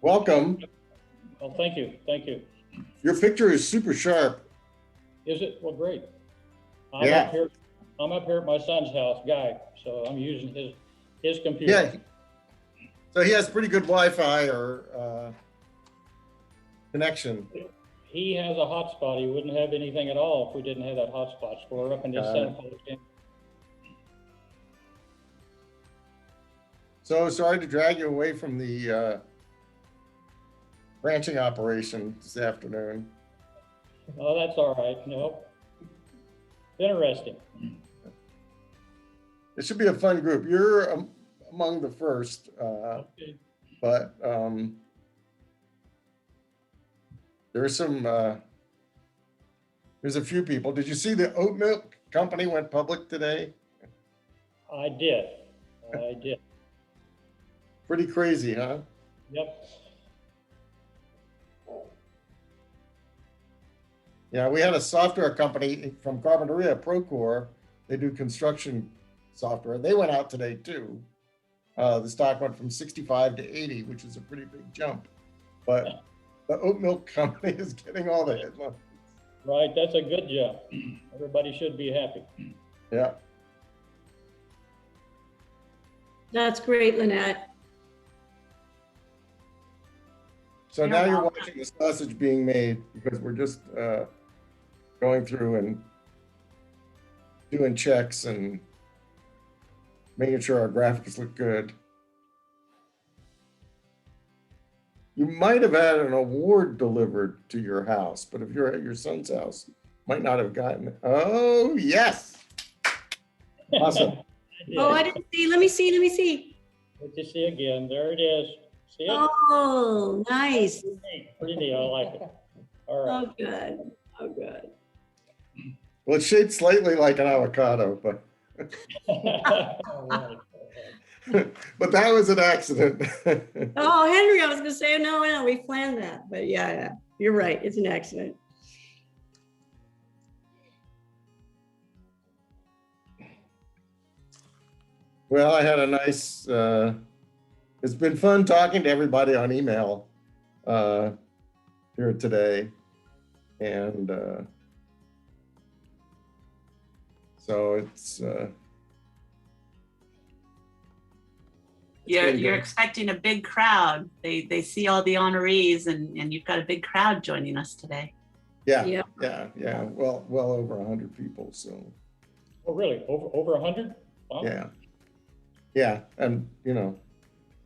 Welcome. Well, thank you. Thank you. Your picture is super sharp. Is it? Well, great. I'm up here at my son's house, Guy, so I'm using his computer. Yeah. So he has pretty good Wi-Fi or connection. He has a hotspot. He wouldn't have anything at all if we didn't have that hotspot. So we're up in his cell phone. So sorry to drag you away from the ranching operation this afternoon. Oh, that's all right. No. Interesting. It should be a fun group. You're among the first, Okay. but there's a few people. Did you see the oat milk company went public today? I did. I did. Pretty crazy, huh? Yep. Yeah, we had a software company from Carpinteria, Procore. They do construction software. They went out today too. The stock went from 65 to 80, which is a pretty big jump. But the oat milk company is getting all the headlines. Right, that's a good jump. Everybody should be happy. Yeah. That's great, Lynette. So now you're watching the sausage being made because we're just going through and doing checks and making sure our graphics look good. You might have had an award delivered to your house, but if you're at your son's house, might not have gotten it. Oh, yes. Awesome. Oh, I didn't see. Let me see. Let me see. Let you see again. There it is. See it? Oh, nice. Pretty neat. I like it. All right. Oh, good. Oh, good. Well, it's shaped slightly like an avocado, but but that was an accident. Oh, Henry, I was going to say, no, we planned that. But yeah, you're right. It's an accident. Well, I had a nice, it's been fun talking to everybody on email here today. And so it's, You're expecting a big crowd. They see all the honorees and you've got a big crowd joining us today. yeah. Yep. Yeah. Well over 100 people. So. Oh, really? Over 100? Wow. Yeah. Yeah. And,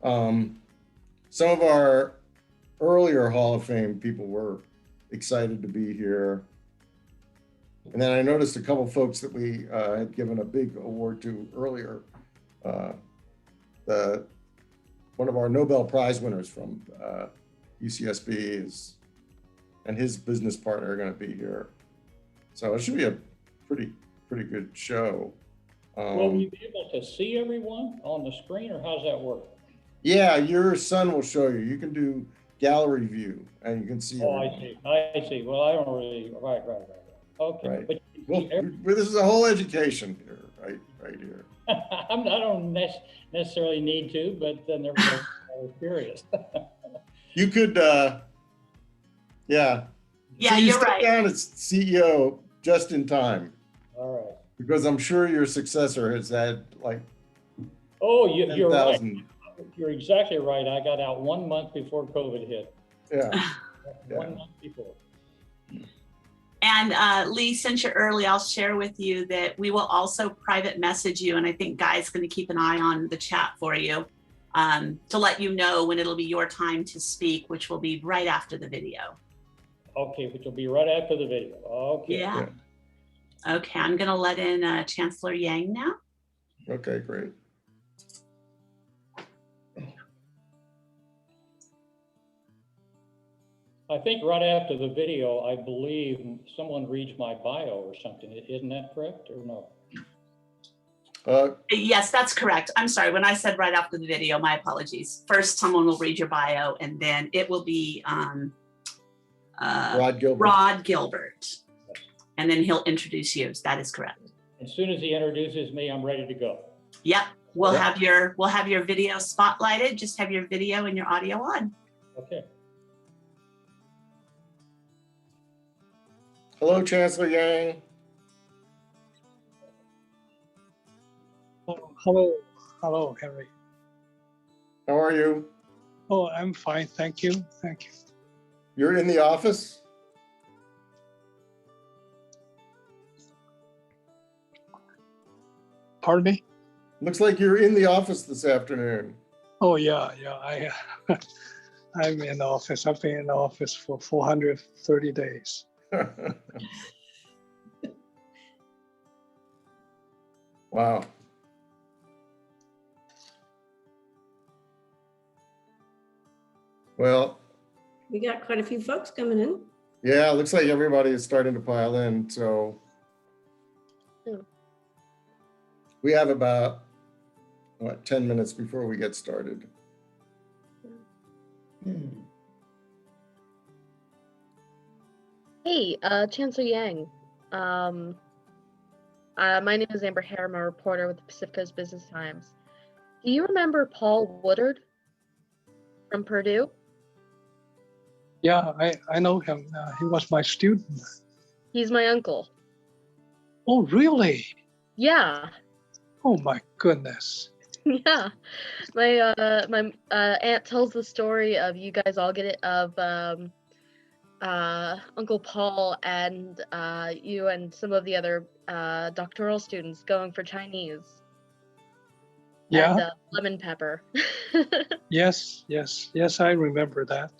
some of our earlier Hall of Fame people were excited to be here. And then I noticed a couple folks that we had given a big award to earlier. One of our Nobel Prize winners from UCSB and his business partner are going to be here. So it should be a pretty good show. Will we be able to see everyone on the screen, or how does that work? Yeah, your son will show you. You can do gallery view and you can see. Oh, I see. Well, I don't really, right. Okay. Right. But Well, this is a whole education here, right here. I don't necessarily need to, but then they're curious. You could, yeah. Yeah, so you you're step right. down as CEO just in time, All right. because I'm sure your successor has had like Oh, you're right. 10,000. You're exactly right. I got out 1 month before COVID hit. Yeah. 1 month before. And Lee, since you're early, I'll share with you that we will also private message you. And I think Guy's going to keep an eye on the chat for you to let you know when it'll be your time to speak, which will be right after the video. Okay, which will be right after the video. Okay. Yeah. Okay, I'm going to let in Chancellor Yang now. Okay, great. I think right after the video, I believe someone reads my bio or something. Isn't that correct or no? Yes, that's correct. I'm sorry. When I said right after the video, my apologies. First, someone will read your bio, and then it will be Rod Gilbert. Rod Gilbert. And then he'll introduce you. That is correct. As soon as he introduces me, I'm ready to go. Yep. We'll have your video spotlighted. Just have your video and your audio on. Okay. Hello, Chancellor Yang. Oh, hello, hello, Henry. How are you? Oh, I'm fine, thank you, thank you. You're in the office? Pardon me? Looks like you're in the office this afternoon. Oh, yeah, I'm in the office. I've been in the office for 430 days. Wow. Well, We got quite a few folks coming in. yeah, it looks like everybody is starting to pile in, so. We have about, 10 minutes before we get started. Hey, Chancellor Yang. My name is Amber Hare. I'm a reporter with the Pacific Coast Business Times. Do you remember Paul Woodard from Purdue? Yeah, I know him. He was my student. He's my uncle. Oh, really? Yeah, Oh my goodness. yeah. My aunt tells the story of you guys all get it of Uncle Paul and you and some of the other doctoral students going for Chinese. Yeah, And lemon pepper. yes, I remember that.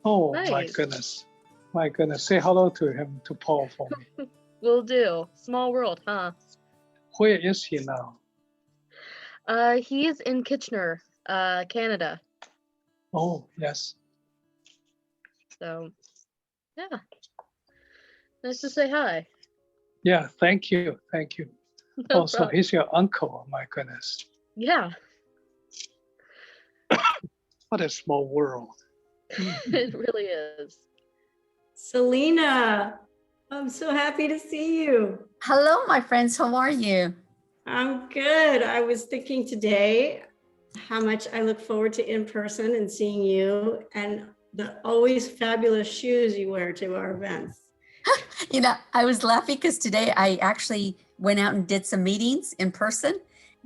Oh my Nice. goodness. My goodness, say hello to him, to Paul for me. Will do. Small world, huh? Where is he now? He is in Kitchener, Canada. Oh, yes. So, yeah. Nice to say hi. Yeah, thank you, thank you. No Oh, so problem. he's your uncle, oh my goodness. Yeah, What a small world. it really is. Selena, I'm so happy to see you. Hello, my friends. How are you? I'm good. I was thinking today how much I look forward to in person and seeing you and the always fabulous shoes you wear to our events. You know, I was laughing because today I actually went out and did some meetings in person,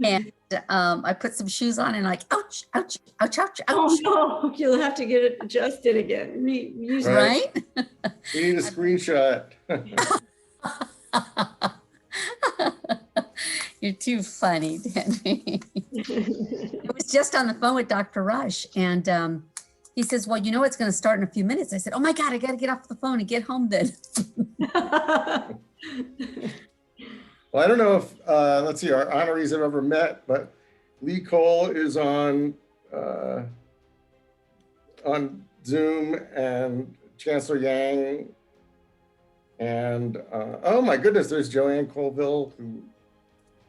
and I put some shoes on and like, ouch, ouch, ouch, ouch, Oh ouch. no, you'll have to get it adjusted again. Right. We need a screenshot. You're too funny, Danny. I was just on the phone with Dr. Rush, and he says, well, you know, it's going to start in a few minutes. I said, oh my God, I got to get off the phone and get home then. Well, I don't know if, let's see, our honorees have ever met, but Lee Cole is on Zoom, and Chancellor Yang, and oh my goodness, there's Joanne Colville, who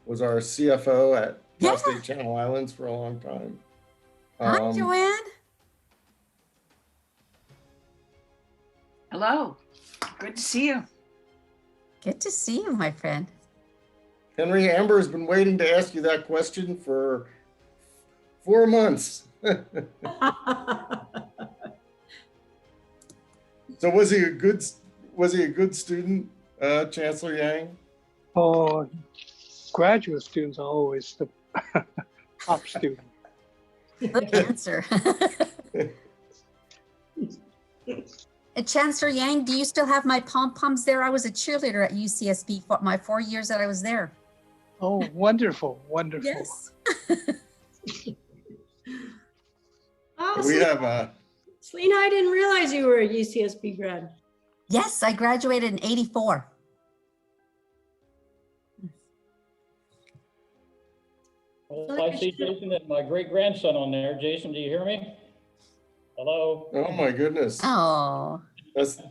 was our CFO at Cal State Channel Islands for a long time. Hi, Joanne. Hello, good to see you. Good to see you, my friend. Henry, Amber has been waiting to ask you that question for 4 months. So was he a good student, Chancellor Yang? Oh, graduate students are always the top student. Good answer. Chancellor Yang, do you still have my pom-poms there? I was a cheerleader at UCSB for my 4 years that I was there. Oh, wonderful, wonderful. Yes. Oh, We have Selena, I didn't realize you were a UCSB grad. Yes, I graduated in '84. Well, I see Jason and my great grandson on there. Jason, do you hear me? Hello? oh my goodness. Oh, That's,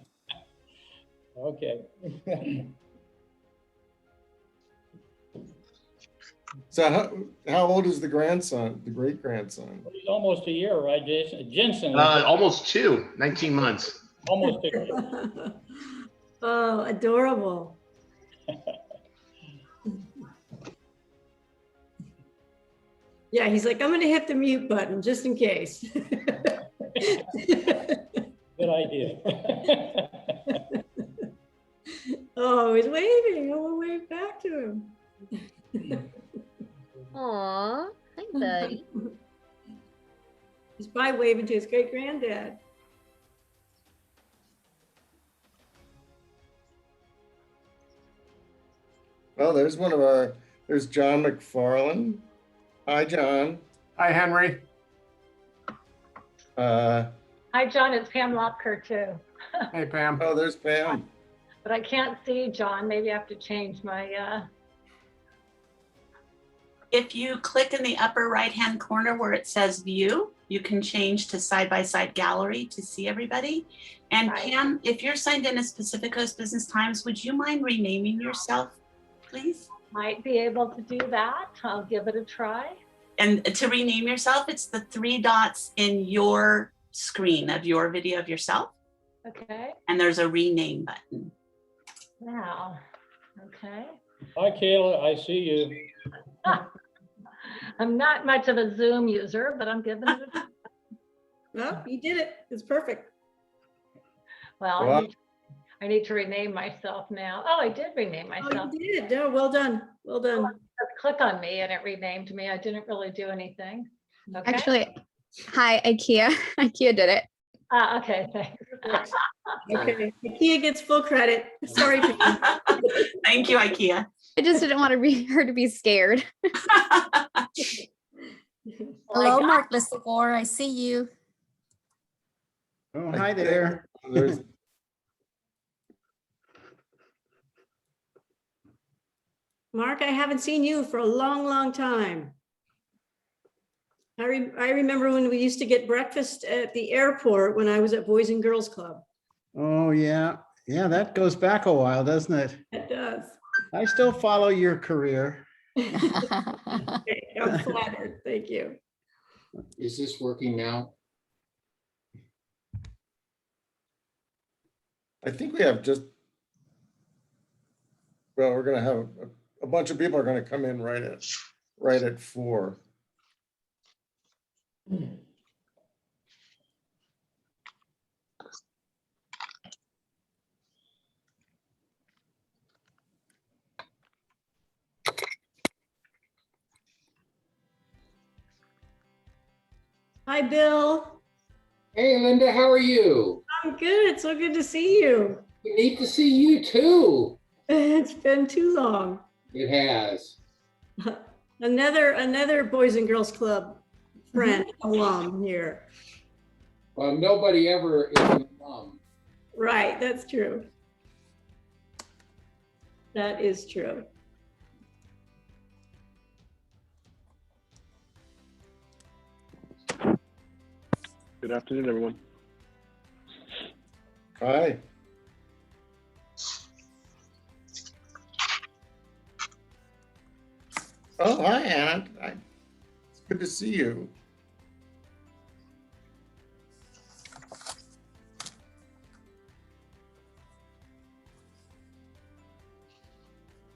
Okay. so how old is the grandson, the great grandson? He's almost a year, right, Jason? Jensen. Almost 19 months. Almost a year. Oh, adorable. Yeah, he's like, I'm gonna hit the mute button just in case. Good idea. Oh, he's waving. I will wave back to him. Aw, hi, buddy. He's probably waving to his great granddad. Well, there's there's John Mcfarlane. Hi, John. Hi, Henry. Hi, John. It's Pam Lopker too. Hey, Pam. Oh, there's Pam. But I can't see John. Maybe I have to change my. If you click in the upper right-hand corner where it says view, you can change to side-by-side gallery to see everybody. And Right. Pam, if you're signed in as Pacific Coast Business Times, would you mind renaming yourself, please? Might be able to do that. I'll give it a try. And to rename yourself, it's the 3 dots in your screen of your video of yourself. Okay. And there's a rename button. Now. Okay. Hi, Kayla, I see you. I'm not much of a Zoom user, but I'm giving it a try. Well, you did it. It's perfect. Well, Wow. I need to rename myself now. Oh, I did rename Oh, myself. you did. Oh, well done. Well done. Just click on me and it renamed me. I didn't really do anything. Okay. Actually, hi, IKEA. IKEA did it. Okay. Thanks. Okay. IKEA gets full credit. Sorry. Pam. Thank you, IKEA. I just didn't want her to be scared. Hello, Mark Lissagore. I see you. Oh, hi there. There's Mark, I haven't seen you for a long, long time. I remember when we used to get breakfast at the airport when I was at Boys and Girls Club. Oh, yeah. Yeah, that goes back a while, doesn't it? It does. I still follow your career. I'm flattered. Thank you. Is this working now? I think we have just, well, we're gonna have a bunch of people are gonna come in right at 4. Hi, Bill. Hey, Linda, how are you? I'm good. It's so good to see you. Neat to see you too. It's been too long. It has. Another Boys and Girls Club friend, alum here. Well, nobody ever is an alum. Right, that's true. That is true. Good afternoon, everyone. Hi. Oh, hi, Anna. It's good to see you.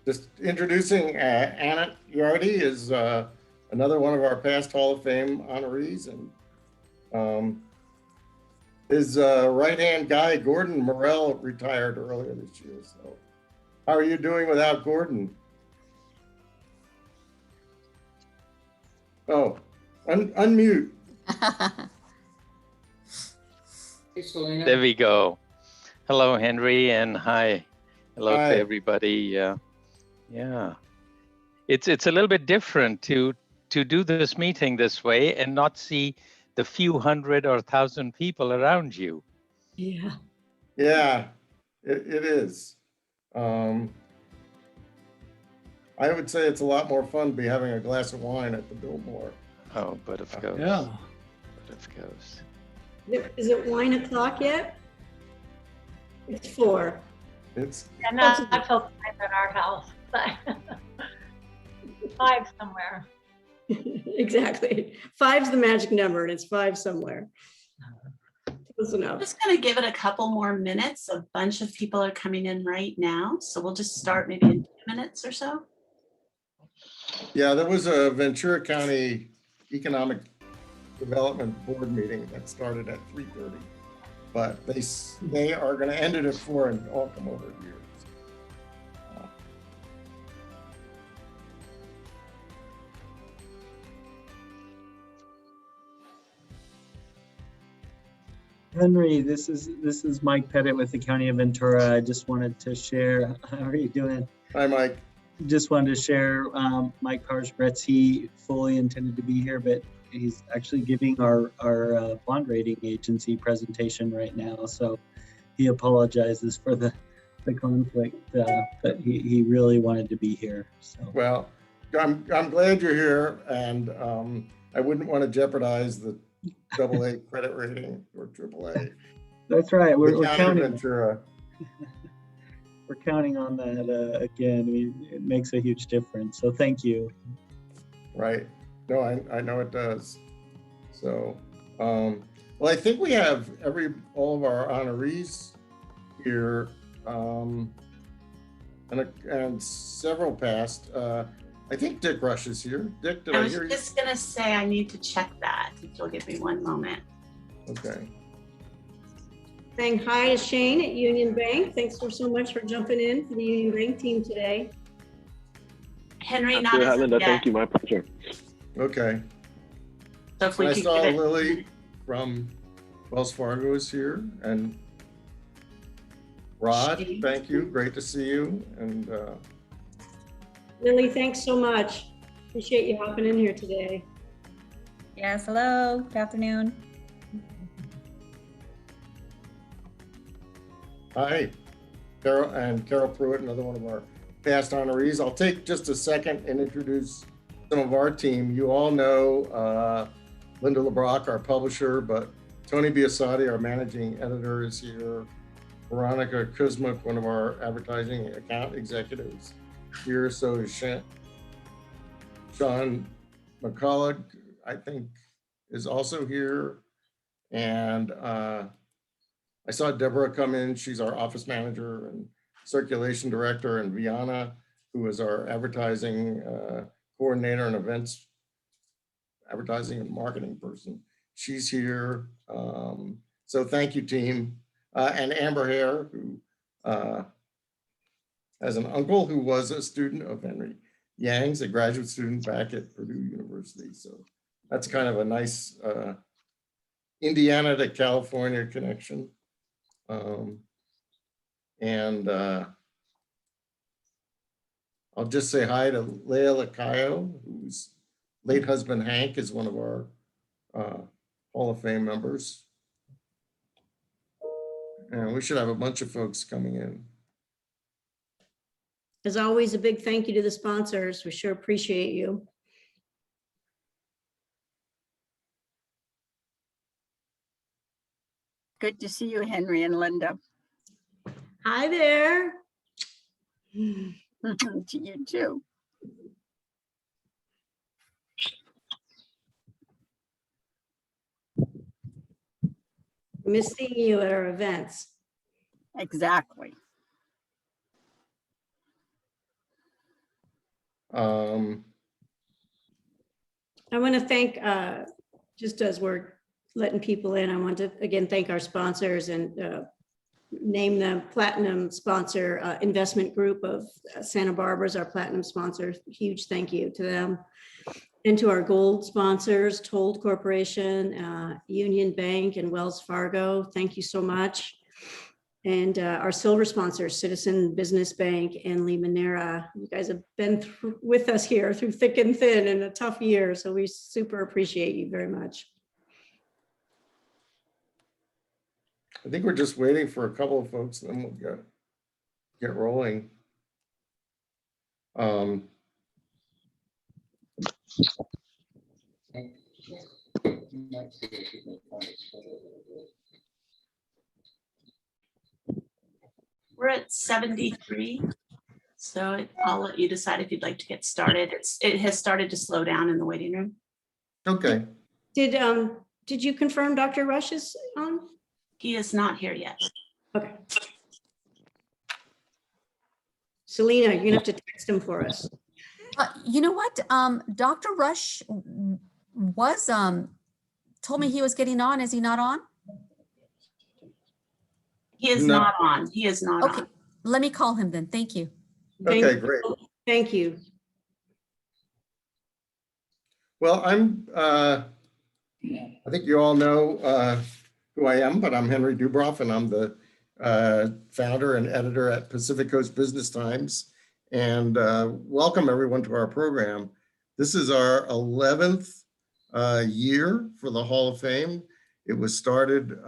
Just introducing Anna Giardi is another one of our past Hall of Fame honorees, and his right-hand guy, Gordon Morrell, retired earlier this year. So how are you doing without Gordon? Oh, unmute. Hey, Selena. There we go. Hello, Henry, and hi. Hello Hi. to everybody. Yeah, it's a little bit different to do this meeting this way and not see the few hundred or thousand people around you. Yeah. Yeah, it is. I would say it's a lot more fun to be having a glass of wine at the Biltmore. Oh, but of course. Yeah. But of course. Is it wine o'clock yet? It's 4. It's And not till 5 at our house, but 5 somewhere. Exactly. 5's the magic number, and it's 5 somewhere. Close I'm enough. just going to give it a couple more minutes. A bunch of people are coming in right now. So we'll just start maybe in 2 minutes or so. Yeah, there was a Ventura County Economic Development Board meeting that started at 3:30. But they are going to end it at 4 and all come over here. Henry, this is Mike Pettit with the County of Ventura. I just wanted to share. How are you doing? Hi, Mike. Just wanted to share. Mike Powers regrets he fully intended to be here, but he's actually giving our bond rating agency presentation right now. So he apologizes for the conflict, but he really wanted to be here. So well, I'm glad you're here, and I wouldn't want to jeopardize the AA credit rating or AAA. That's right. We're counting. Ventura. We're counting on that again. I mean, it makes a huge difference. So thank you. Right. No, I know it does. So, well, I think we have all of our honorees here, and several past. I think Dick Rush is here. Dick, did I hear you? I was just gonna say I need to check that. If you'll give me one moment. Okay. Saying hi to Shane at Union Bank. Thanks so much for jumping in for the Union Bank team today. Henry, not as Linda, yet. thank you. My pleasure. Okay. So if we I could saw give it- Lily from Wells Fargo is here, and Rod, thank you. Great to see you. And Lily, thanks so much. Appreciate you hopping in here today. Yes, hello, good afternoon. hi, Carol Pruitt, another one of our past honorees. I'll take just a second and introduce some of our team. You all know Linda LeBrock, our publisher, but Tony Biasotti, our managing editor, is here. Veronica Kuzmuk, one of our advertising account executives, here. So is Sean McCullough, I think, is also here. And I saw Deborah come in. She's our office manager and circulation director, and Viana, who is our advertising coordinator and events advertising and marketing person. She's here. So thank you, team. And Amber Hare, who has an uncle who was a student of Henry Yang's, a graduate student back at Purdue University. So that's kind of a nice Indiana to California connection. I'll just say hi to Leah Lacayo, whose late husband Hank is one of our Hall of Fame members. And we should have a bunch of folks coming in. As always, a big thank you to the sponsors. We sure appreciate you. Good to see you, Henry and Linda. Hi there. To you too. Miss seeing you at our events. Exactly. I want to thank, just as we're letting people in, I want to again thank our sponsors and name the platinum sponsor investment group of Santa Barbara as our platinum sponsor. Huge thank you to them. And to our gold sponsors, Told Corporation, Union Bank, and Wells Fargo. Thank you so much. And our silver sponsors, Citizen Business Bank and Limoneira. You guys have been with us here through thick and thin in a tough year. So we super appreciate you very much. I think we're just waiting for a couple of folks, and then we'll get rolling. We're at 73. So I'll let you decide if you'd like to get started. It has started to slow down in the waiting room. Okay. Did you confirm Dr. Rush is on? He is not here yet. Okay. Selena, you're gonna have to text him for us. You know what? Dr. Rush was told me he was getting on. Is he not on? He is No. not on. He is not Okay, on. let me call him then. Thank you. Okay, great. Thank you. Well, I think you all know who I am, but I'm Henry Dubroff, and I'm the founder and editor at Pacific Coast Business Times. And welcome everyone to our program. This is our 11th year for the Hall of Fame. It was started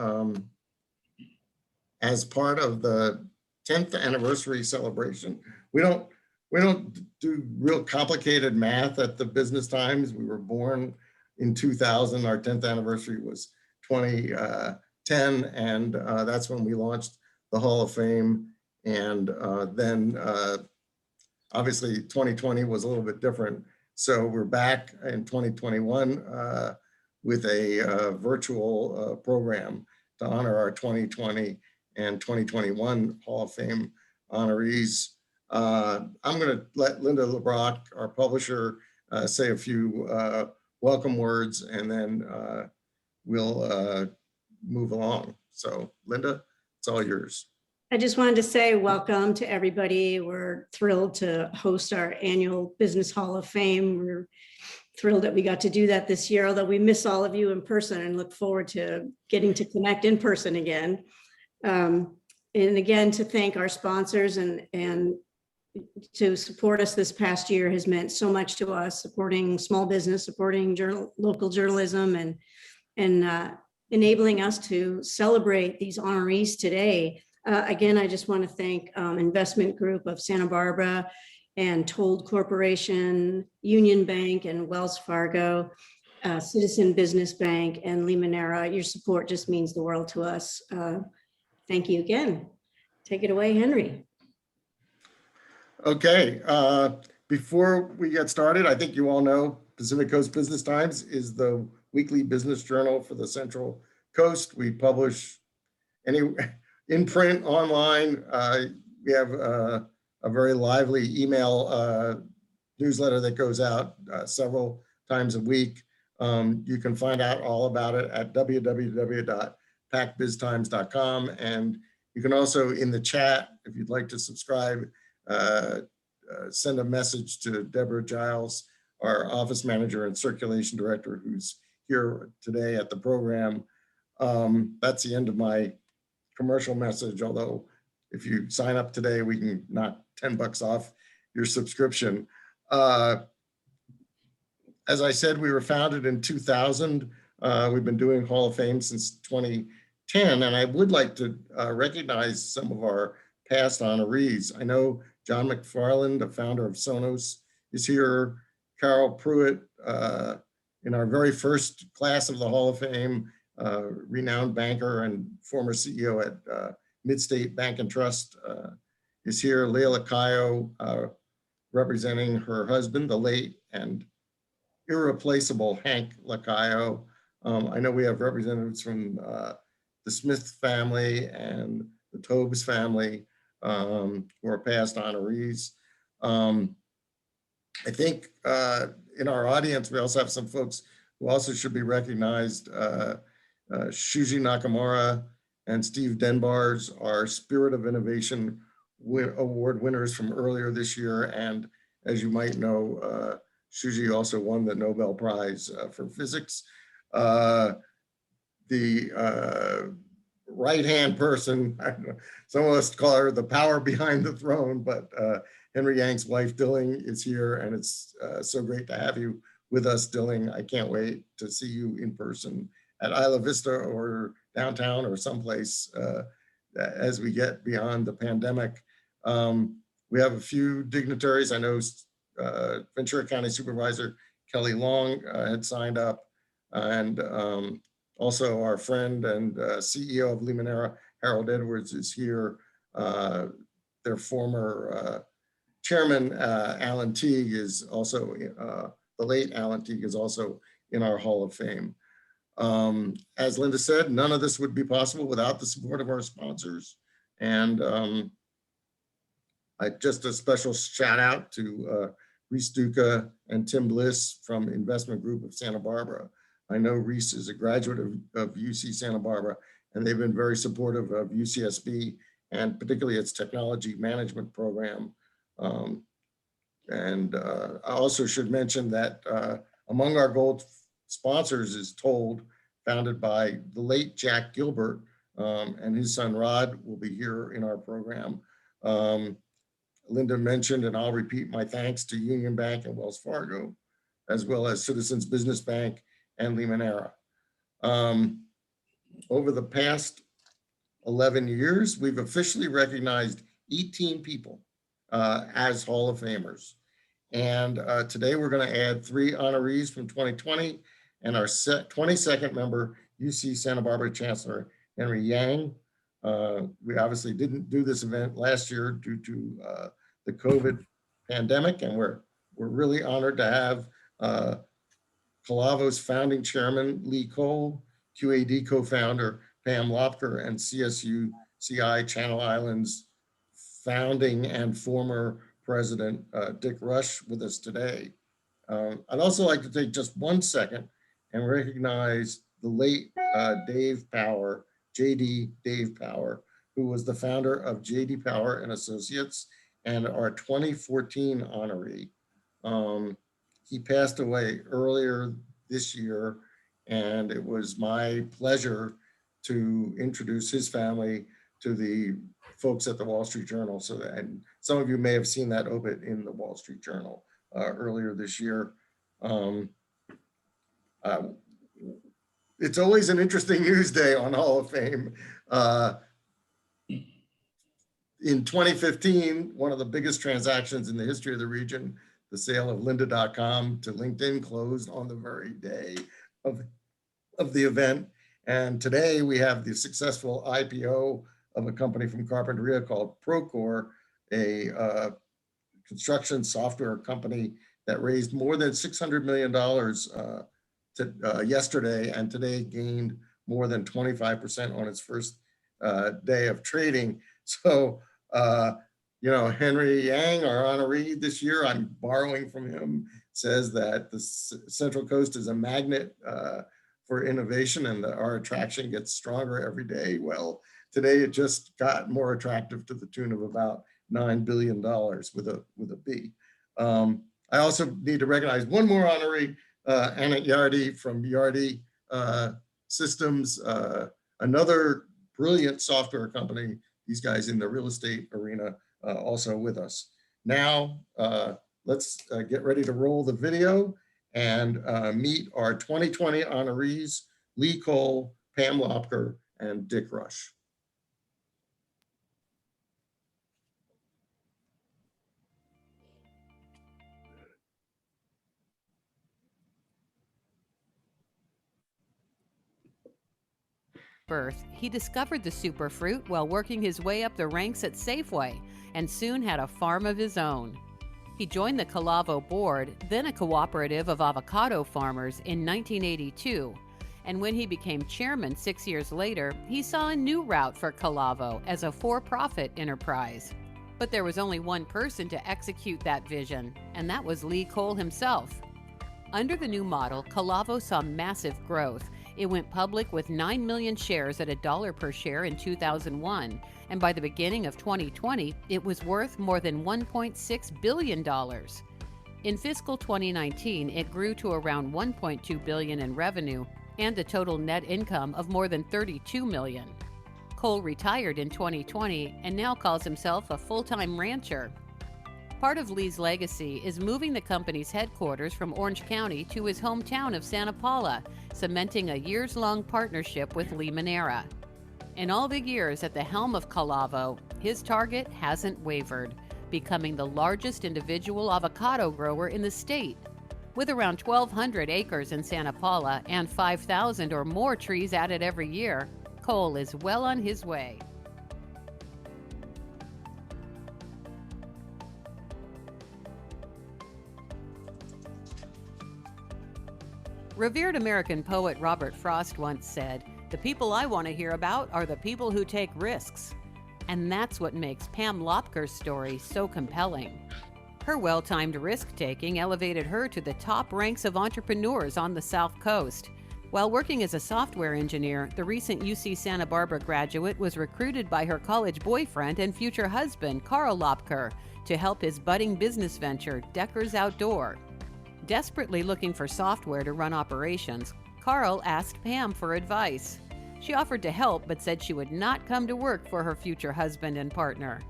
as part of the 10th anniversary celebration. We don't do real complicated math at the Business Times. We were born in 2000. Our 10th anniversary was 2010, and that's when we launched the Hall of Fame. And then obviously 2020 was a little bit different. So we're back in 2021 with a virtual program to honor our 2020 and 2021 Hall of Fame honorees. I'm going to let Linda LeBrock, our publisher, say a few welcome words, and then we'll move along. So Linda, it's all yours. I just wanted to say welcome to everybody. We're thrilled to host our annual Business Hall of Fame. We're thrilled that we got to do that this year, although we miss all of you in person and look forward to getting to connect in person again. And again, to thank our sponsors and to support us this past year has meant so much to us, supporting small business, supporting local journalism, and enabling us to celebrate these honorees today. Again, I just want to thank Investment Group of Santa Barbara and Told Corporation, Union Bank and Wells Fargo, Citizen Business Bank and Limoneira. Your support just means the world to us. Thank you again. Take it away, Henry. Okay, before we get started, I think you all know Pacific Coast Business Times is the weekly business journal for the Central Coast. We publish in print, online. We have a very lively email newsletter that goes out several times a week. You can find out all about it at www.pacbiztimes.com. And you can also, in the chat, if you'd like to subscribe, send a message to Deborah Giles, our office manager and circulation director, who's here today at the program. That's the end of my commercial message, although if you sign up today, we can knock $10 off your subscription. As I said, we were founded in 2000. We've been doing Hall of Fame since 2010, and I would like to recognize some of our past honorees. I know John Mcfarlane, the founder of Sonos, is here. Carol Pruitt, in our very first class of the Hall of Fame, renowned banker and former CEO at Midstate Bank and Trust, is here. Leila Cayo, representing her husband, the late and irreplaceable Hank Lacayo. I know we have representatives from the Smith family and the Tobes family, who are past honorees. I think in our audience, we also have some folks who also should be recognized. Shuji Nakamura and Steve Denbars are Spirit of Innovation Award winners from earlier this year. And as you might know, Shuji also won the Nobel Prize for Physics. The right-hand person, some of us call her the power behind the throne, but Henry Yang's wife, Dilling, is here, and it's so great to have you with us, Dilling. I can't wait to see you in person at Isla Vista or downtown or someplace as we get beyond the pandemic. We have a few dignitaries. I know Ventura County Supervisor Kelly Long had signed up, and also our friend and CEO of Limoneira, Harold Edwards, is here. Their former chairman, Alan Teague, is also, the late Alan Teague is also in our Hall of Fame. As Linda said, none of this would be possible without the support of our sponsors. And just a special shout out to Reese Duca and Tim Bliss from Investment Group of Santa Barbara. I know Reese is a graduate of UC Santa Barbara, and they've been very supportive of UCSB and particularly its technology management program. I also should mention that among our gold sponsors is Told, founded by the late Jack Gilbert, and his son Rod will be here in our program. Linda mentioned, and I'll repeat my thanks to Union Bank and Wells Fargo, as well as Citizens Business Bank and Limoneira. Over the past 11 years, we've officially recognized 18 people as Hall of Famers. And today we're going to add 3 honorees from 2020 and our 22nd member, UC Santa Barbara Chancellor Henry Yang. We obviously didn't do this event last year due to the COVID pandemic, and we're really honored to have Calavo's founding chairman, Lee Cole, QAD co-founder, Pam Lopker, and CSU-CI Channel Islands founding and former president, Dick Rush, with us today. I'd also like to take just 1 second and recognize the late Dave Power, JD Dave Power, who was the founder of JD Power and Associates and our 2014 honoree. He passed away earlier this year, and it was my pleasure to introduce his family to the folks at the Wall Street Journal. So, and some of you may have seen that obit in the Wall Street Journal earlier this year. It's always an interesting news day on Hall of Fame. In 2015, one of the biggest transactions in the history of the region, the sale of lynda.com to LinkedIn, closed on the very day of the event. And today we have the successful IPO of a company from Carpinteria called Procore, a construction software company that raised more than $600 million yesterday, and today gained more than 25% on its first day of trading. So, you know, Henry Yang, our honoree this year, I'm borrowing from him, says that the Central Coast is a magnet for innovation, and that our attraction gets stronger every day. Well, today it just got more attractive to the tune of about $9 billion with a B. I also need to recognize one more honoree, Anna Giardi from Giardi Systems, another brilliant software company, these guys in the real estate arena, also with us. Now, let's get ready to roll the video and meet our 2020 honorees, Lee Cole, Pam Lopker, and Dick Rush. Birth, he discovered the superfruit while working his way up the ranks at Safeway and soon had a farm of his own. He joined the Calavo board, then a cooperative of avocado farmers, in 1982. And when he became chairman 6 years later, he saw a new route for Calavo as a for-profit enterprise. But there was only one person to execute that vision, and that was Lee Cole himself. Under the new model, Calavo saw massive growth. It went public with 9 million shares at $1 per share in 2001, and by the beginning of 2020, it was worth more than $1.6 billion. In fiscal 2019, it grew to around $1.2 billion in revenue and a total net income of more than $32 million. Cole retired in 2020 and now calls himself a full-time rancher. Part of Lee's legacy is moving the company's headquarters from Orange County to his hometown of Santa Paula, cementing a years-long partnership with Limoneira. In all the years at the helm of Calavo, his target hasn't wavered, becoming the largest individual avocado grower in the state. With around 1,200 acres in Santa Paula and 5,000 or more trees added every year, Cole is well on his way. Revered American poet Robert Frost once said, "The people I want to hear about are the people who take risks." And that's what makes Pam Lopker's story so compelling. Her well-timed risk-taking elevated her to the top ranks of entrepreneurs on the South Coast. While working as a software engineer, the recent UC Santa Barbara graduate was recruited by her college boyfriend and future husband, Carl Lopker, to help his budding business venture, Decker's Outdoor. Desperately looking for software to run operations, Carl asked Pam for advice. She offered to help, but said she would not come to work for her future husband and partner.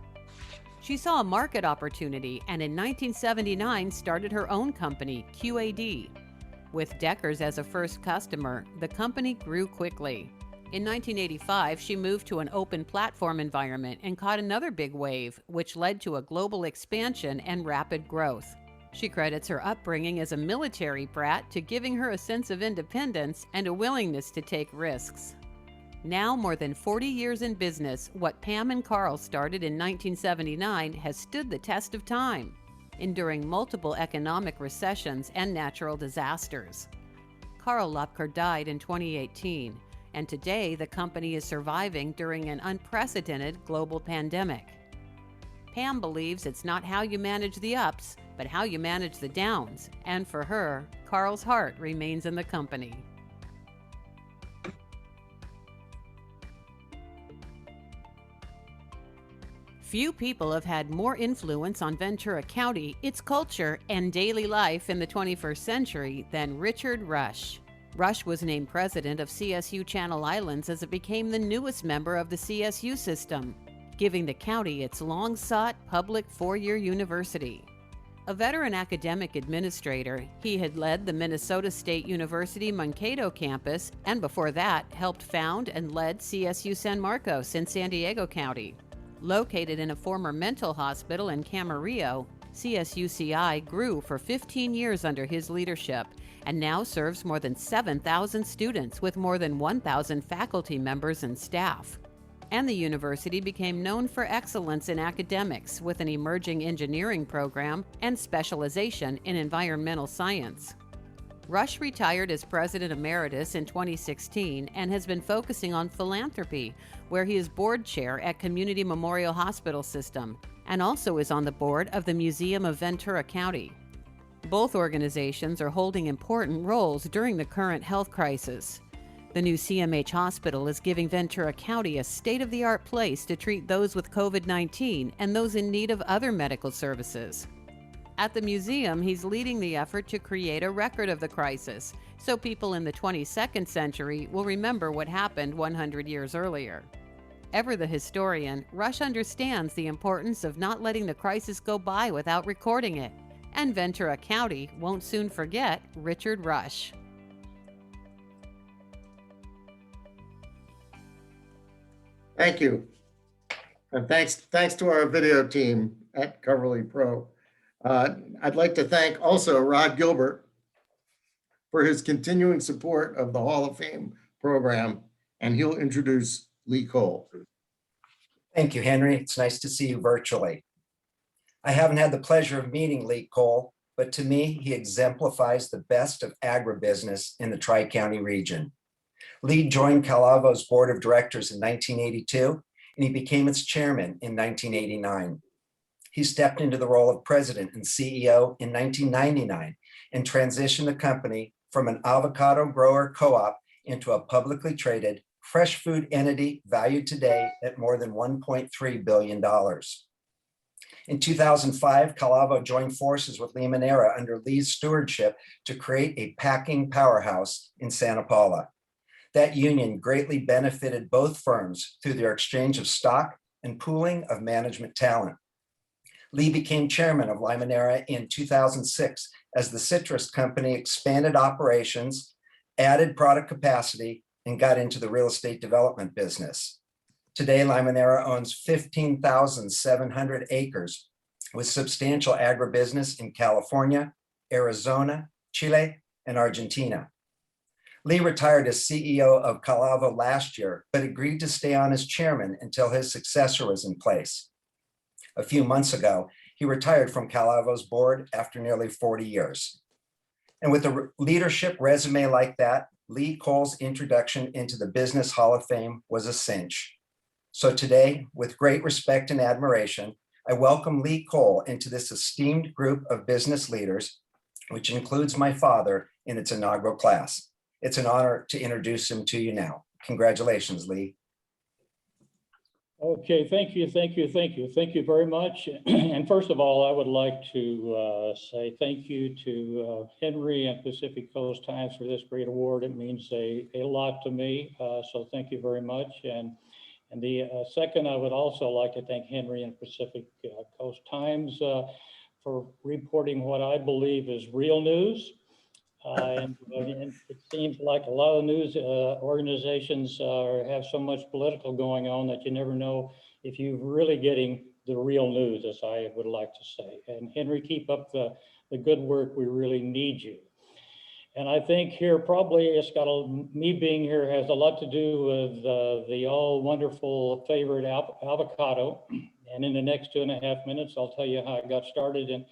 She saw a market opportunity and in 1979 started her own company, QAD. With Decker's as a first customer, the company grew quickly. In 1985, she moved to an open platform environment and caught another big wave, which led to a global expansion and rapid growth. She credits her upbringing as a military brat to giving her a sense of independence and a willingness to take risks. Now, more than 40 years in business, what Pam and Carl started in 1979 has stood the test of time, enduring multiple economic recessions and natural disasters. Carl Lopker died in 2018, and today the company is surviving during an unprecedented global pandemic. Pam believes it's not how you manage the ups, but how you manage the downs, and for her, Carl's heart remains in the company. Few people have had more influence on Ventura County, its culture, and daily life in the 21st century than Richard Rush. Rush was named president of CSU Channel Islands as it became the newest member of the CSU system, giving the county its long-sought public four-year university. A veteran academic administrator, he had led the Minnesota State University Mankato campus, and before that, helped found and led CSU San Marcos in San Diego County. Located in a former mental hospital in Camarillo, CSUCI grew for 15 years under his leadership and now serves more than 7,000 students with more than 1,000 faculty members and staff. And the university became known for excellence in academics with an emerging engineering program and specialization in environmental science. Rush retired as president emeritus in 2016 and has been focusing on philanthropy, where he is board chair at Community Memorial Hospital System and also is on the board of the Museum of Ventura County. Both organizations are holding important roles during the current health crisis. The new CMH hospital is giving Ventura County a state-of-the-art place to treat those with COVID-19 and those in need of other medical services. At the museum, he's leading the effort to create a record of the crisis, so people in the 22nd century will remember what happened 100 years earlier. Ever the historian, Rush understands the importance of not letting the crisis go by without recording it, and Ventura County won't soon forget Richard Rush. Thank you. And thanks to our video team at Coverly Pro. I'd like to thank also Rod Gilbert for his continuing support of the Hall of Fame program, and he'll introduce Lee Cole. Thank you, Henry. It's nice to see you virtually. I haven't had the pleasure of meeting Lee Cole, but to me, he exemplifies the best of agribusiness in the Tri-County region. Lee joined Calavo's board of directors in 1982, and he became its chairman in 1989. He stepped into the role of president and CEO in 1999 and transitioned the company from an avocado grower co-op into a publicly traded fresh food entity valued today at more than $1.3 billion. In 2005, Calavo joined forces with Limoneira under Lee's stewardship to create a packing powerhouse in Santa Paula. That union greatly benefited both firms through their exchange of stock and pooling of management talent. Lee became chairman of Limoneira in 2006 as the citrus company expanded operations, added product capacity, and got into the real estate development business. Today, Limoneira owns 15,700 acres with substantial agribusiness in California, Arizona, Chile, and Argentina. Lee retired as CEO of Calavo last year, but agreed to stay on as chairman until his successor was in place. A few months ago, he retired from Calavo's board after nearly 40 years. And with a leadership resume like that, Lee Cole's introduction into the Business Hall of Fame was a cinch. So today, with great respect and admiration, I welcome Lee Cole into this esteemed group of business leaders, which includes my father in its inaugural class. It's an honor to introduce him to you now. Congratulations, Lee. Okay, thank you very much. And first of all, I would like to say thank you to Henry and Pacific Coast Times for this great award. It means a lot to me, so thank you very much. And the second, I would also like to thank Henry and Pacific Coast Times for reporting what I believe is real news. And it seems like a lot of news organizations have so much political going on that you never know if you're really getting the real news, as I would like to say. And Henry, keep up the good work. We really need you. And I think here probably it's got me being here has a lot to do with the all wonderful favorite avocado. And in the next 2.5 minutes, I'll tell you how I got started in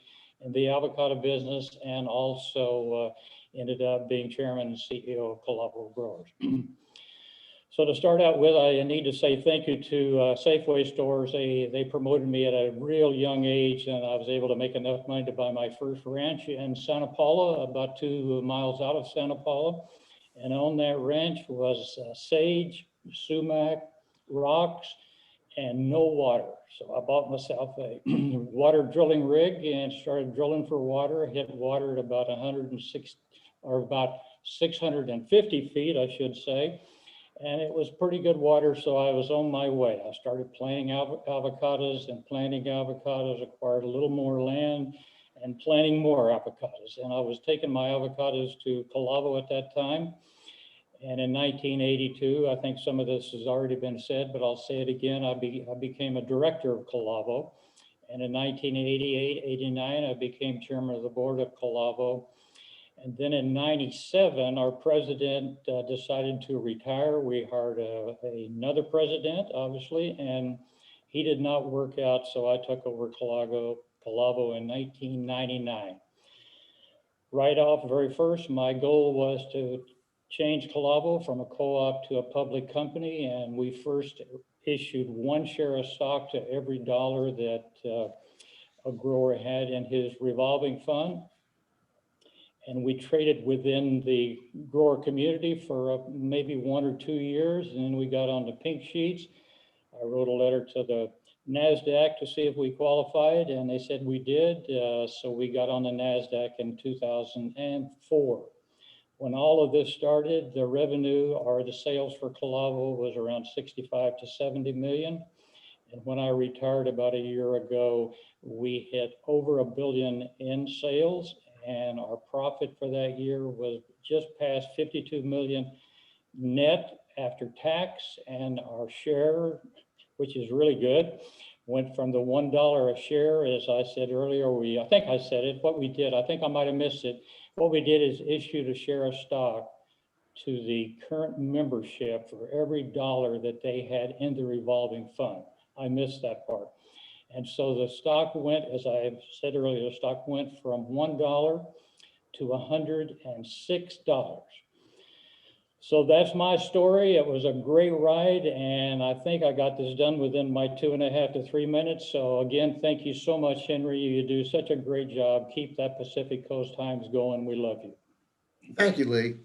the avocado business, and also ended up being chairman and CEO of Calavo Growers. So to start out with, I need to say thank you to Safeway stores. They promoted me at a real young age, and I was able to make enough money to buy my first ranch in Santa Paula, about 2 miles out of Santa Paula. And on that ranch was sage, sumac, rocks, and no water. So I bought myself a water drilling rig and started drilling for water. Hit water at about 106 or about 650 feet, I should say. And it was pretty good water, so I was on my way. I started planting avocados and planting avocados, acquired a little more land and planting more avocados. And I was taking my avocados to Calavo at that time. And in 1982, I think some of this has already been said, but I'll say it again, I became a director of Calavo. And in 1988, 89, I became chairman of the board of Calavo. And then in 97, our president decided to retire. We hired another president, obviously, and he did not work out, so I took over Calavo in 1999. Right off very first, my goal was to change Calavo from a co-op to a public company, and we first issued 1 share of stock to every dollar that a grower had in his revolving fund. And we traded within the grower community for maybe 1 or 2 years, and then we got on the pink sheets. I wrote a letter to the NASDAQ to see if we qualified, and they said we did, so we got on the NASDAQ in 2004. When all of this started, the revenue or the sales for Calavo was around 65 to 70 million. And when I retired about a year ago, we hit over $1 billion in sales, and our profit for that year was just past 52 million net after tax, and our share, which is really good, went from the $1 a share, as I said earlier. I think I said it, what we did, I think I might have missed it. What we did is issued a share of stock to the current membership for every dollar that they had in the revolving fund. I missed that part. And so the stock went, as I said earlier, the stock went from $1 to $106. So that's my story. It was a great ride, and I think I got this done within my 2.5 to 3 minutes. So again, thank you so much, Henry. You do such a great job. Keep that Pacific Coast Times going. We love you. Thank you, Lee.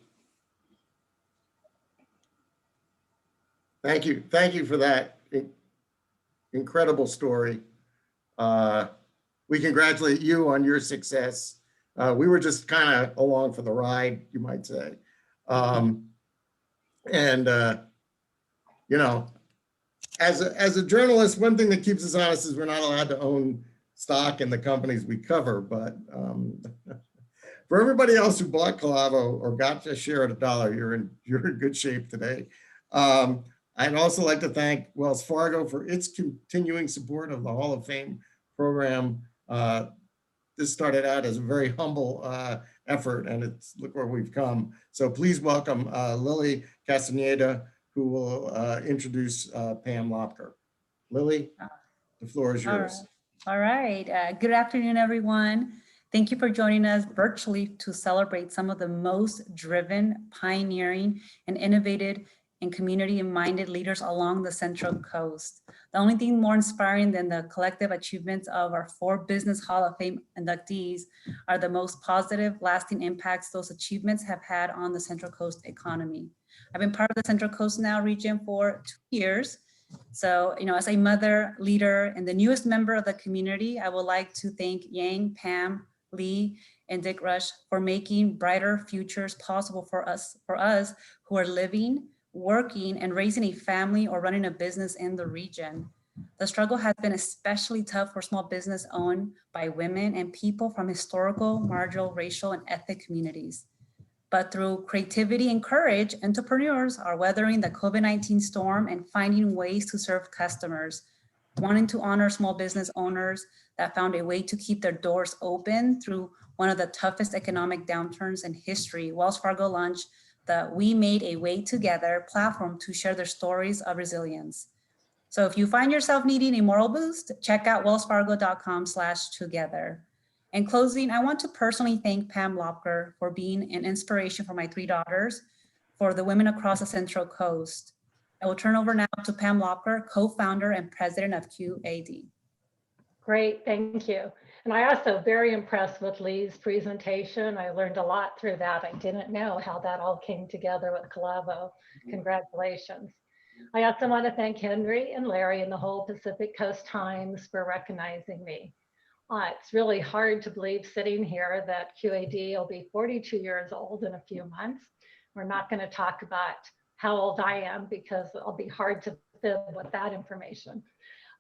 Thank you. Thank you for that incredible story. We congratulate you on your success. We were just kind of along for the ride, you might say. You know, as a journalist, one thing that keeps us honest is we're not allowed to own stock in the companies we cover. But for everybody else who bought Calavo or got a share at $1, you're in good shape today. I'd also like to thank Wells Fargo for its continuing support of the Hall of Fame program. This started out as a very humble effort, and look where we've come. So please welcome Lily Castaneda, who will introduce Pam Lopker. Lily, the floor is yours. All right. Good afternoon, everyone. Thank you for joining us virtually to celebrate some of the most driven, pioneering, and innovative and community-minded leaders along the Central Coast. The only thing more inspiring than the collective achievements of our 4 Business Hall of Fame inductees are the most positive, lasting impacts those achievements have had on the Central Coast economy. I've been part of the Central Coast Now region for 2 years. So, as a mother, leader, and the newest member of the community, I would like to thank Yang, Pam, Lee, and Dick Rush for making brighter futures possible for us who are living, working, and raising a family or running a business in the region. The struggle has been especially tough for small business owned by women and people from historical, marginal, racial, and ethnic communities. But through creativity and courage, entrepreneurs are weathering the COVID-19 storm and finding ways to serve customers, wanting to honor small business owners that found a way to keep their doors open through one of the toughest economic downturns in history. Wells Fargo launched the We Made a Way Together platform to share their stories of resilience. So if you find yourself needing a moral boost, check out wellsfargo.com/together. In closing, I want to personally thank Pam Lopker for being an inspiration for my 3 daughters, for the women across the Central Coast. I will turn over now to Pam Lopker, co-founder and president of QAD. Great, thank you. And I also very impressed with Lee's presentation. I learned a lot through that. I didn't know how that all came together with Calavo. Congratulations. I also want to thank Henry and Larry and the whole Pacific Coast Times for recognizing me. It's really hard to believe sitting here that QAD will be 42 years old in a few months. We're not going to talk about how old I am because it'll be hard to fill with that information.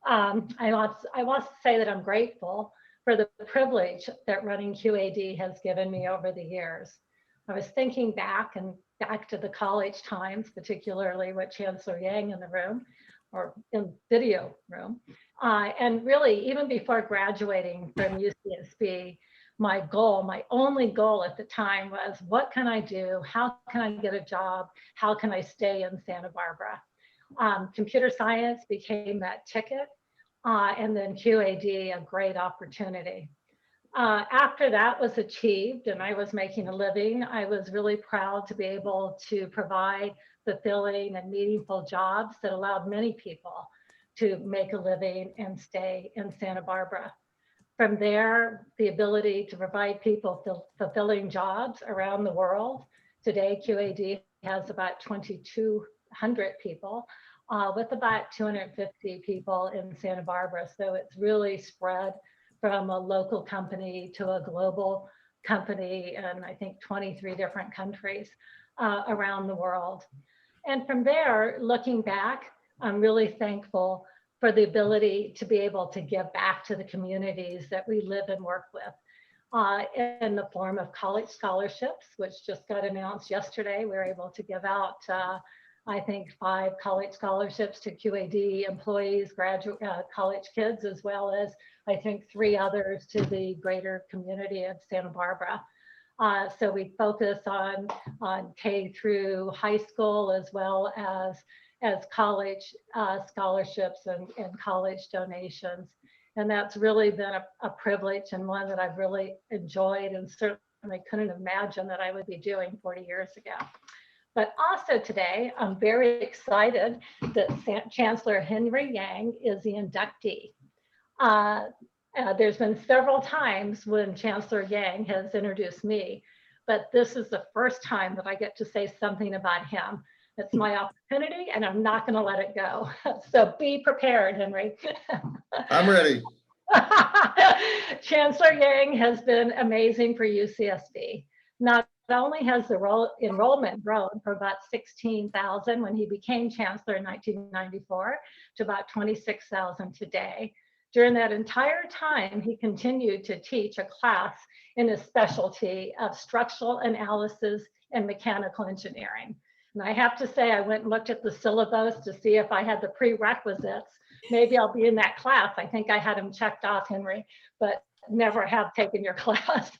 I want to say that I'm grateful for the privilege that running QAD has given me over the years. I was thinking back to the college times, particularly with Chancellor Yang in the room or in video room. And really, even before graduating from UCSB, my only goal at the time was, what can I do? How can I get a job? How can I stay in Santa Barbara? Computer science became that ticket, and then QAD, a great opportunity. After that was achieved and I was making a living, I was really proud to be able to provide fulfilling and meaningful jobs that allowed many people to make a living and stay in Santa Barbara. From there, the ability to provide people fulfilling jobs around the world. Today, QAD has about 2,200 people with about 250 people in Santa Barbara. So it's really spread from a local company to a global company in, I think, 23 different countries around the world. And from there, looking back, I'm really thankful for the ability to be able to give back to the communities that we live and work with in the form of college scholarships, which just got announced yesterday. We were able to give out, I think, 5 college scholarships to QAD employees, graduate college kids, as well as I think 3 others to the greater community of Santa Barbara. So we focus on K through high school, as well as college scholarships and college donations. And that's really been a privilege and one that I've really enjoyed, and certainly couldn't imagine that I would be doing 40 years ago. But also today, I'm very excited that Chancellor Henry Yang is the inductee. There's been several times when Chancellor Yang has introduced me, but this is the first time that I get to say something about him. It's my opportunity and I'm not going to let it go. So be prepared, Henry. I'm ready. Chancellor Yang has been amazing for UCSB. Not only has the enrollment grown from about 16,000 when he became chancellor in 1994 to about 26,000 today. During that entire time, he continued to teach a class in his specialty of structural analysis and mechanical engineering. And I have to say, I went and looked at the syllabus to see if I had the prerequisites. Maybe I'll be in that class. I think I had him checked off, Henry, but never have taken your class.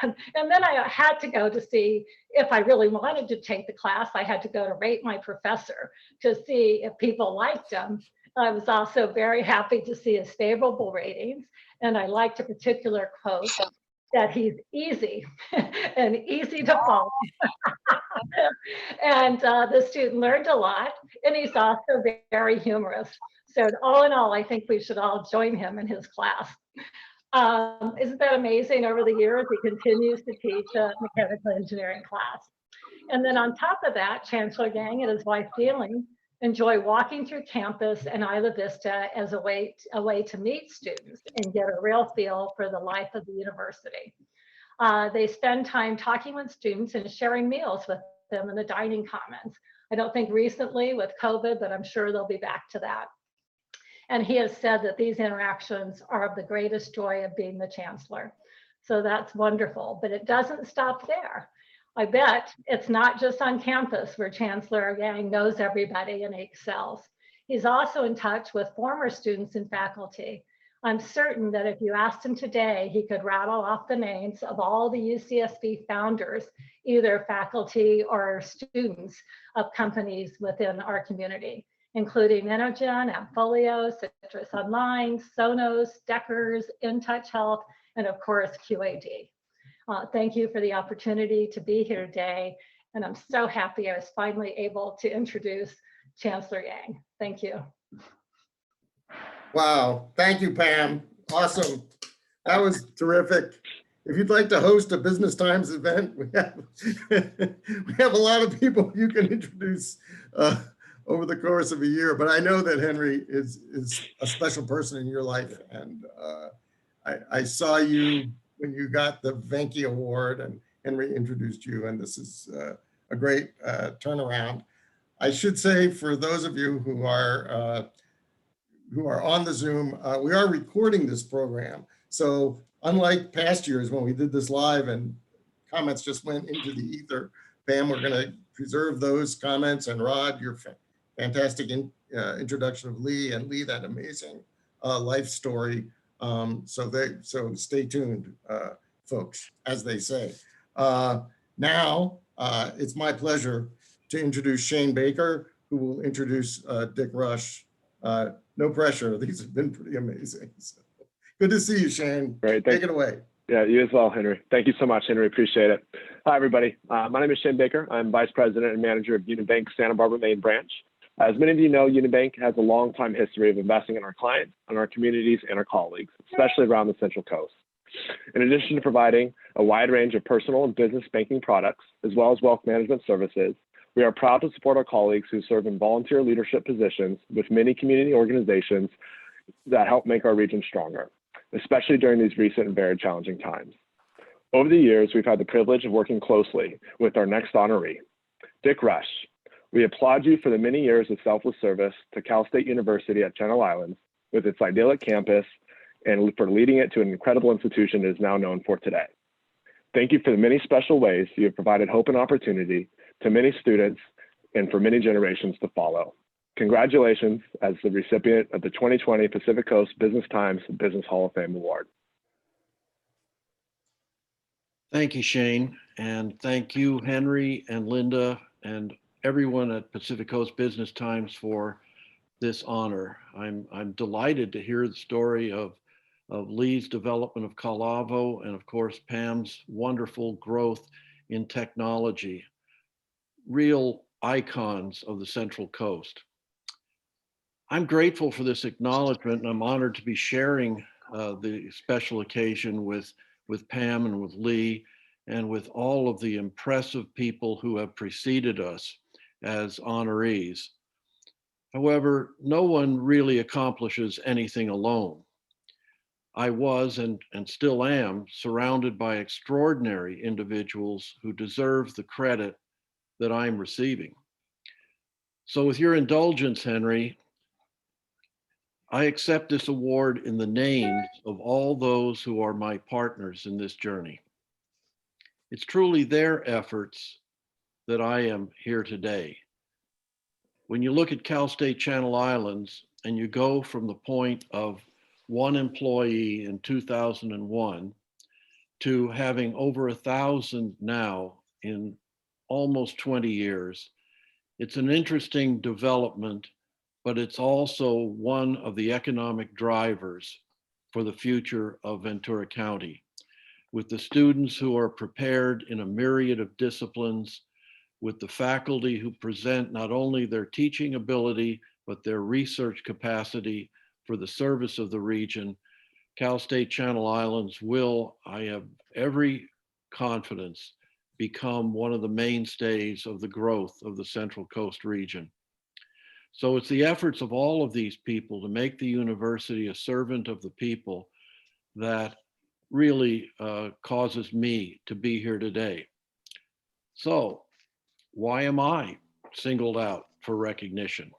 And then I had to go to see if I really wanted to take the class. I had to go to rate my professor to see if people liked him. I was also very happy to see his favorable ratings. And I liked a particular quote that he's easy and easy to follow. And the student learned a lot, and he's also very humorous. So all in all, I think we should all join him in his class. Isn't that amazing? Over the years, he continues to teach a mechanical engineering class. And then on top of that, Chancellor Yang and his wife Feeling enjoy walking through campus and Isla Vista as a way to meet students and get a real feel for the life of the university. They spend time talking with students and sharing meals with them in the dining commons. I don't think recently with COVID, but I'm sure they'll be back to that. And he has said that these interactions are of the greatest joy of being the chancellor. So that's wonderful, but it doesn't stop there. I bet it's not just on campus where Chancellor Yang knows everybody and excels. He's also in touch with former students and faculty. I'm certain that if you asked him today, he could rattle off the names of all the UCSB founders, either faculty or students of companies within our community, including Inogen, Appfolio, Citrus Online, Sonos, Deckers, InTouch Health, and of course, QAD. Thank you for the opportunity to be here today. And I'm so happy I was finally able to introduce Chancellor Yang. Thank you. Wow. Thank you, Pam. Awesome. That was terrific. If you'd like to host a Business Times event, we have a lot of people you can introduce over the course of a year. But I know that Henry is a special person in your life. And I saw you when you got the Venke Award and Henry introduced you, and this is a great turnaround. I should say, for those of you who are on the Zoom, we are recording this program. So unlike past years when we did this live and comments just went into the ether, Pam, we're gonna preserve those comments, and Rod, your fantastic introduction of Lee, and Lee, that amazing life story. So stay tuned, folks, as they say. Now, it's my pleasure to introduce Shane Baker, who will introduce Dick Rush. No pressure, these have been pretty amazing. So, good to see you, Shane. Great, take it away. Yeah, you as well, Henry. Thank you so much, Henry, appreciate it. Hi, everybody. My name is Shane Baker. I'm Vice President and Manager of Union Bank's Santa Barbara, Maine branch. As many of you know, Union Bank has a long time history of investing in our clients, and our communities, and our colleagues, especially around the Central Coast. In addition to providing a wide range of personal and business banking products, as well as wealth management services, we are proud to support our colleagues who serve in volunteer leadership positions with many community organizations that help make our region stronger, especially during these recent and very challenging times. Over the years, we've had the privilege of working closely with our next honoree, Dick Rush. We applaud you for the many years of selfless service to Cal State University at Channel Islands with its idyllic campus, and for leading it to an incredible institution it is now known for today. Thank you for the many special ways you have provided hope and opportunity to many students and for many generations to follow. Congratulations as the recipient of the 2020 Pacific Coast Business Times Business Hall of Fame Award. Thank you, Shane. And thank you, Henry and Linda, and everyone at Pacific Coast Business Times for this honor. I'm delighted to hear the story of Lee's development of Calavo, and of course, Pam's wonderful growth in technology. Real icons of the Central Coast. I'm grateful for this acknowledgement, and I'm honored to be sharing the special occasion with Pam and with Lee, and with all of the impressive people who have preceded us as honorees. However, no one really accomplishes anything alone. I was and still am surrounded by extraordinary individuals who deserve the credit that I'm receiving. So with your indulgence, Henry, I accept this award in the names of all those who are my partners in this journey. It's truly their efforts that I am here today. When you look at Cal State Channel Islands and you go from the point of one employee in 2001 to having over 1,000 now in almost 20 years, it's an interesting development, but it's also one of the economic drivers for the future of Ventura County, with the students who are prepared in a myriad of disciplines with the faculty who present not only their teaching ability, but their research capacity for the service of the region, Cal State Channel Islands will, I have every confidence, become one of the mainstays of the growth of the Central Coast region. So it's the efforts of all of these people to make the university a servant of the people that really causes me to be here today. So why am I singled out for recognition?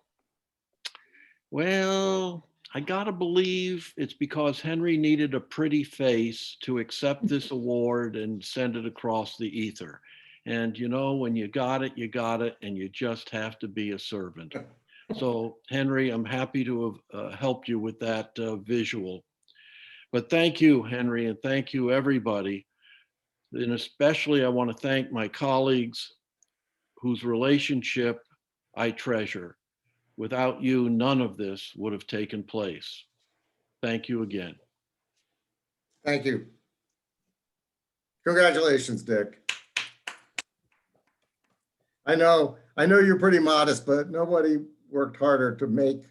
Well, I gotta believe it's because Henry needed a pretty face to accept this award and send it across the ether. And you know, when you got it, and you just have to be a servant. So Henry, I'm happy to have helped you with that visual. But thank you, Henry, and thank you, everybody. And especially I want to thank my colleagues whose relationship I treasure. Without you, none of this would have taken place. Thank you again. Thank you. Congratulations, Dick. I know you're pretty modest, but nobody worked harder to make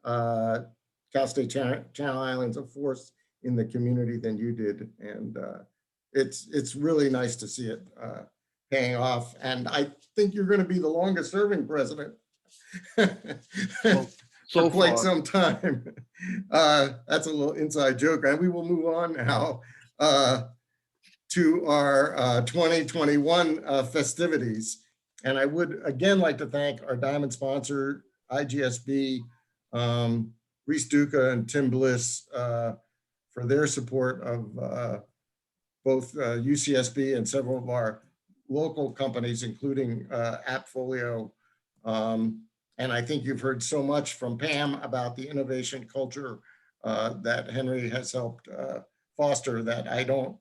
Cal State Channel Islands a force in the community than you did. And it's really nice to see it paying off. And I think you're going to be the longest serving president for quite some time. That's a little inside joke. And we will move on now to our 2021 festivities. And I would again like to thank our diamond sponsor, IGSB, Reese Duca and Tim Bliss for their support of both UCSB and several of our local companies, including Appfolio. And I think you've heard so much from Pam about the innovation culture that Henry has helped foster that I don't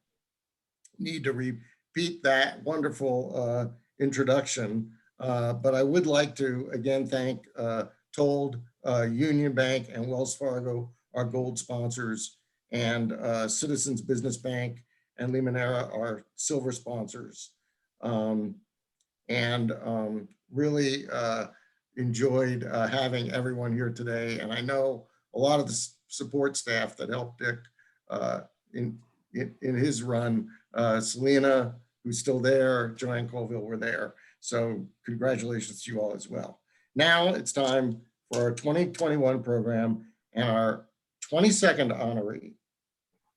need to repeat that wonderful introduction. But I would like to again thank Told, Union Bank, and Wells Fargo, our gold sponsors, and Citizens Business Bank and Limonera, our silver sponsors. Really enjoyed having everyone here today. And I know a lot of the support staff that helped Dick in his run, Selena, who's still there, Joanne Colville were there. So congratulations to you all as well. Now it's time for our 2021 program and our 22nd honoree.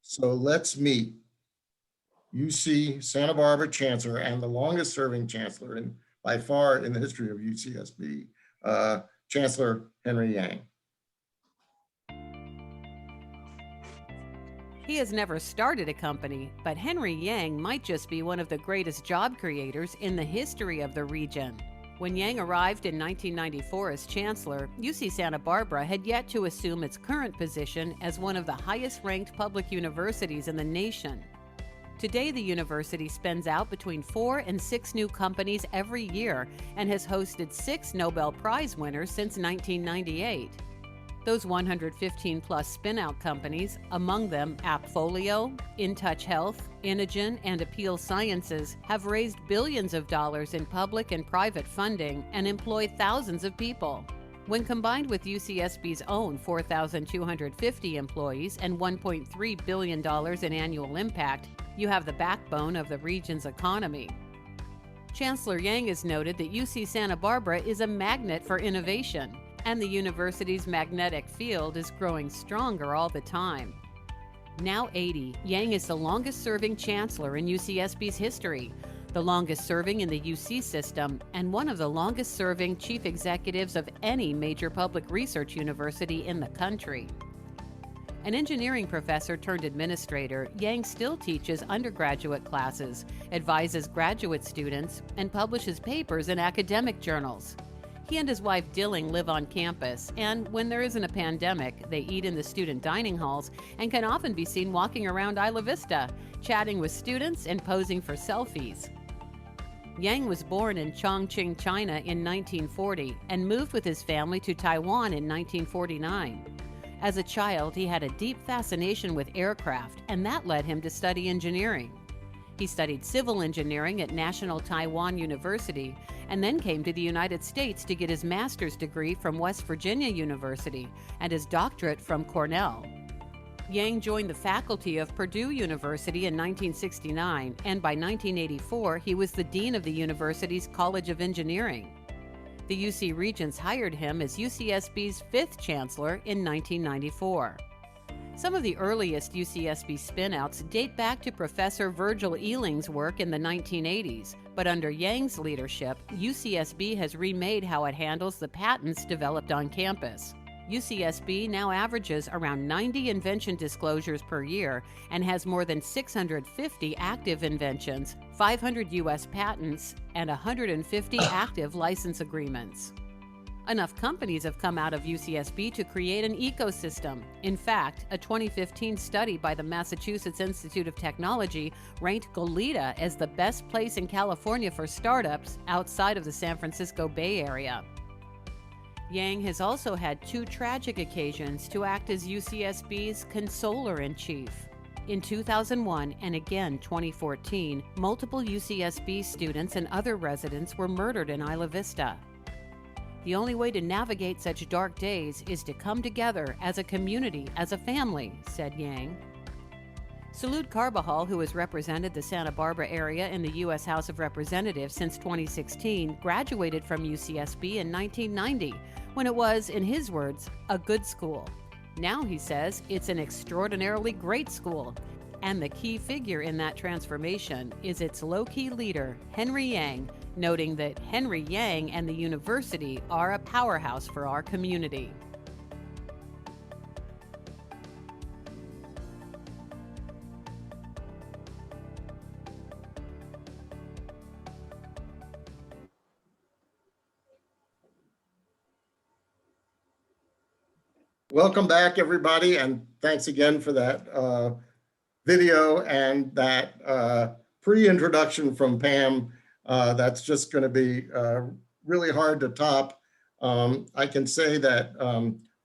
So let's meet UC Santa Barbara Chancellor and the longest serving Chancellor by far in the history of UCSB, Chancellor Henry Yang. He has never started a company, but Henry Yang might just be one of the greatest job creators in the history of the region. When Yang arrived in 1994 as Chancellor, UC Santa Barbara had yet to assume its current position as one of the highest-ranked public universities in the nation. Today, the university spins out between 4 and 6 new companies every year and has hosted 6 Nobel Prize winners since 1998. Those 115-plus spin-out companies, among them Appfolio, InTouch Health, Inogen, and Appeal Sciences, have raised billions of dollars in public and private funding and employ thousands of people. When combined with UCSB's own 4,250 employees and $1.3 billion in annual impact, you have the backbone of the region's economy. Chancellor Yang has noted that UC Santa Barbara is a magnet for innovation, and the university's magnetic field is growing stronger all the time. Now 80, Yang is the longest-serving chancellor in UCSB's history, the longest-serving in the UC system, and one of the longest-serving chief executives of any major public research university in the country. An engineering professor turned administrator, Yang still teaches undergraduate classes, advises graduate students, and publishes papers in academic journals. He and his wife Dilling live on campus, and when there isn't a pandemic, they eat in the student dining halls and can often be seen walking around Isla Vista, chatting with students and posing for selfies. Yang was born in Chongqing, China in 1940 and moved with his family to Taiwan in 1949. As a child, he had a deep fascination with aircraft, and that led him to study engineering. He studied civil engineering at National Taiwan University and then came to the United States to get his master's degree from West Virginia University and his doctorate from Cornell. Yang joined the faculty of Purdue University in 1969, and by 1984, he was the dean of the university's College of Engineering. The UC Regents hired him as UCSB's 5th chancellor in 1994. Some of the earliest UCSB spinouts date back to Professor Virgil Eling's work in the 1980s, but under Yang's leadership, UCSB has remade how it handles the patents developed on campus. UCSB now averages around 90 invention disclosures per year and has more than 650 active inventions, 500 U.S. patents, and 150 active license agreements. Enough companies have come out of UCSB to create an ecosystem. In fact, a 2015 study by the Massachusetts Institute of Technology ranked Goleta as the best place in California for startups outside of the San Francisco Bay Area. Yang has also had 2 tragic occasions to act as UCSB's consoler-in-chief. In 2001 and again 2014, multiple UCSB students and other residents were murdered in Isla Vista. The only way to navigate such dark days is to come together as a community, as a family, said Yang. Salud Carbajal, who has represented the Santa Barbara area in the U.S. House of Representatives since 2016, graduated from UCSB in 1990, when it was, in his words, a good school. Now, he says, it's an extraordinarily great school. And the key figure in that transformation is its low-key leader, Henry Yang, noting that Henry Yang and the university are a powerhouse for our community. Welcome back, everybody, and thanks again for that video and that pre-introduction from Pam. That's just going to be really hard to top. I can say that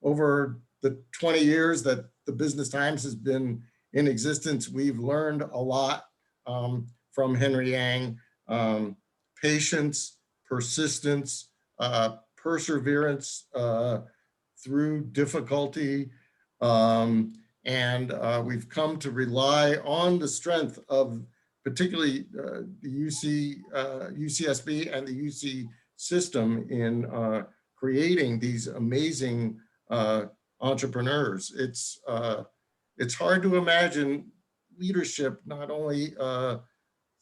over the 20 years that the Business Times has been in existence, we've learned a lot from Henry Yang. Patience, persistence, perseverance, through difficulty, and we've come to rely on the strength of particularly the UCSB and the UC system in creating these amazing entrepreneurs. It's hard to imagine leadership not only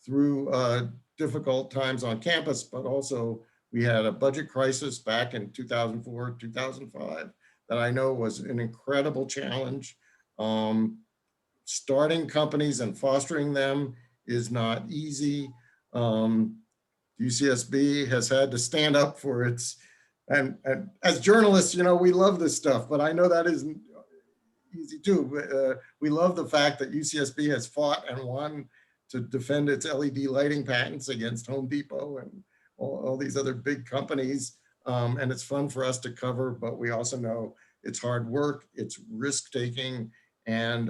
through difficult times on campus, but also we had a budget crisis back in 2004, 2005 that I know was an incredible challenge. Starting companies and fostering them is not easy. UCSB has had to stand up for its, and as journalists, you know, we love this stuff, but I know that isn't easy too. We love the fact that UCSB has fought and won to defend its LED lighting patents against Home Depot and all these other big companies. And it's fun for us to cover, but we also know it's hard work, it's risk-taking, and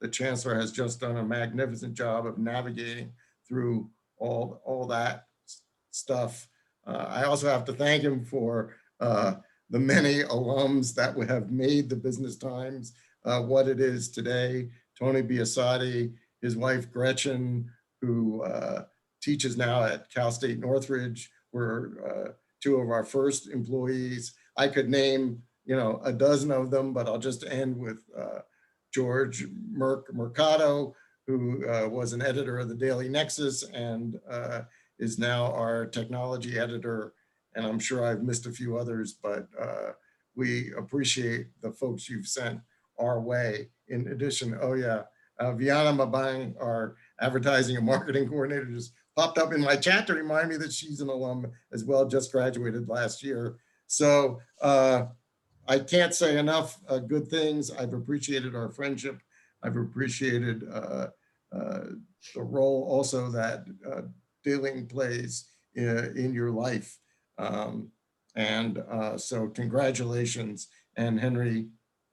the Chancellor has just done a magnificent job of navigating through all that stuff. I also have to thank him for the many alums that have made the Business Times what it is today. Tony Biasotti, his wife Gretchen, who teaches now at Cal State Northridge, were 2 of our first employees. I could name, you know, a dozen of them, but I'll just end with George Mercado, who was an editor of the Daily Nexus and is now our technology editor. And I'm sure I've missed a few others, but we appreciate the folks you've sent our way. In addition, Viana Mabang, our advertising and marketing coordinator, just popped up in my chat to remind me that she's an alum as well, just graduated last year. So I can't say enough good things. I've appreciated our friendship. I've appreciated the role also that dealing plays in your life. So congratulations. And Henry,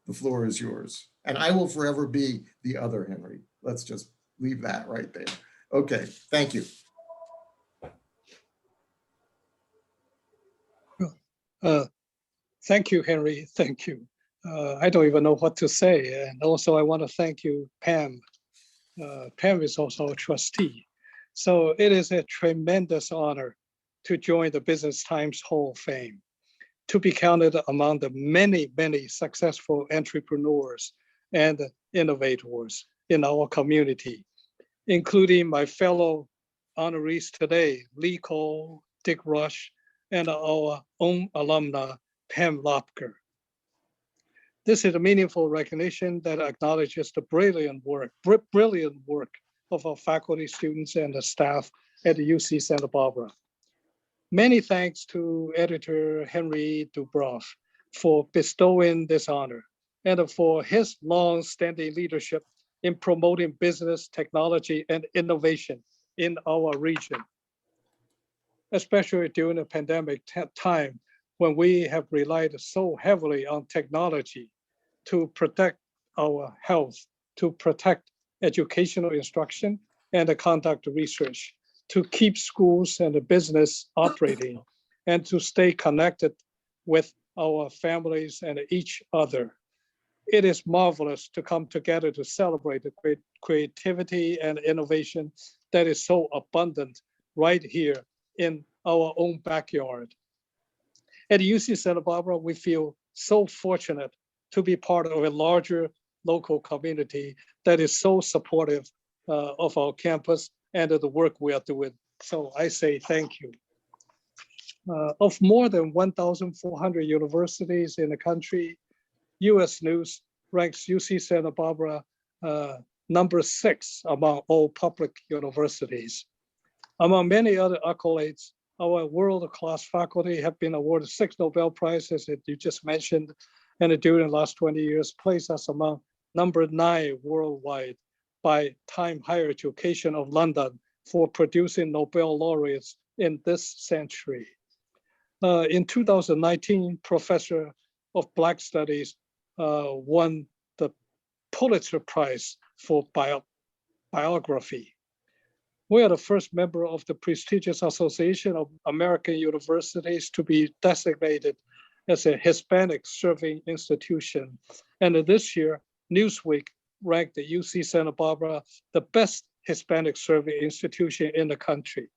the floor is yours. And I will forever be the other Henry. Let's just leave that right there. Okay, thank you. Thank you, Henry. Thank you. I don't even know what to say. And also I want to thank you, Pam. Pam is also a trustee. So it is a tremendous honor to join the Business Times Hall of Fame, to be counted among the many, many successful entrepreneurs and innovators in our community, including my fellow honorees today, Lee Cole, Dick Rush, and our own alumna, Pam Lopker. This is a meaningful recognition that acknowledges the brilliant work of our faculty, students, and the staff at the UC Santa Barbara. Many thanks to editor Henry Dubroff for bestowing this honor and for his long-standing leadership in promoting business, technology, and innovation in our region, especially during the pandemic time when we have relied so heavily on technology to protect our health, to protect educational instruction, and to conduct research, to keep schools and the business operating, and to stay connected with our families and each other. It is marvelous to come together to celebrate the great creativity and innovation that is so abundant right here in our own backyard. At UC Santa Barbara, we feel so fortunate to be part of a larger local community that is so supportive of our campus and of the work we are doing. So I say thank you. Of more than 1,400 universities in the country, US News ranks UC Santa Barbara number 6 among all public universities. Among many other accolades, our world-class faculty have been awarded 6 Nobel Prizes that you just mentioned, and during the last 20 years, placed us among number 9 worldwide by Time Higher Education of London for producing Nobel laureates in this century. In 2019, Professor of Black Studies won the Pulitzer Prize for biography. We are the first member of the prestigious Association of American Universities to be designated as a Hispanic serving institution. And this year, Newsweek ranked the UC Santa Barbara the best Hispanic serving institution in the country.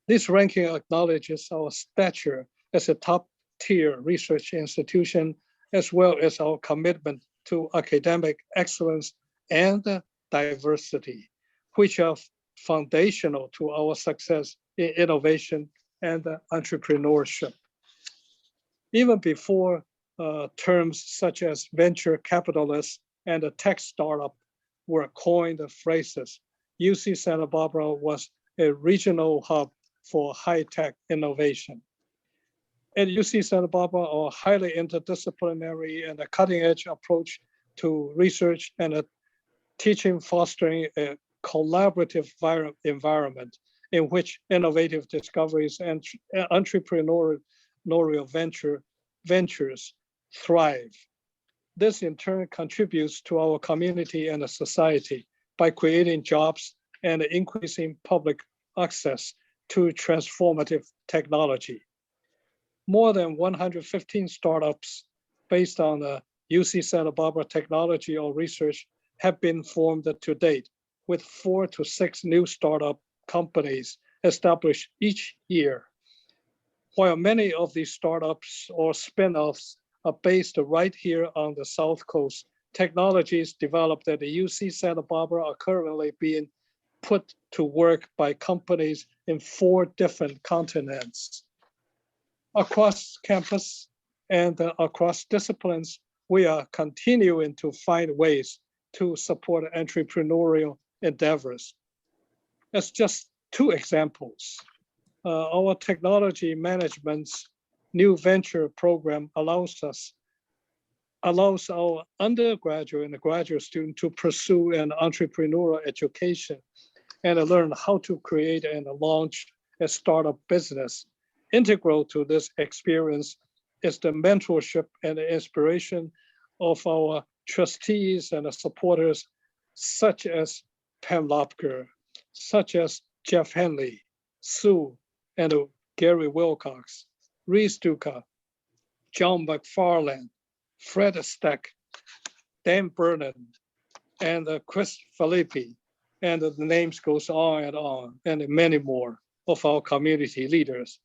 This ranking acknowledges our stature as a top-tier research institution, as well as our commitment to academic excellence and diversity, which are foundational to our success in innovation and entrepreneurship. Even before terms such as venture capitalist and a tech startup were coined phrases, UC Santa Barbara was a regional hub for high-tech innovation. At UC Santa Barbara, our highly interdisciplinary and a cutting-edge approach to research and teaching fostering a collaborative environment in which innovative discoveries and entrepreneurial ventures thrive. This in turn contributes to our community and the society by creating jobs and increasing public access to transformative technology. More than 115 startups based on the UC Santa Barbara technology or research have been formed to date, with 4 to 6 new startup companies established each year. While many of these startups or spin-offs are based right here on the South Coast, technologies developed at the UC Santa Barbara are currently being put to work by companies in 4 different continents. Across campus and across disciplines, we are continuing to find ways to support entrepreneurial endeavors. As just 2 examples, our technology management's new venture program allows our undergraduate and graduate student to pursue an entrepreneurial education and learn how to create and launch a startup business. Integral to this experience is the mentorship and the inspiration of our trustees and supporters, such as Pam Lopker, such as Jeff Henley, Sue and Gary Wilcox, Reese Duca, John Mcfarlane, Fred Steck, Dan Burnett, and Chris Filippi, and the names goes on, and many more of our community leaders.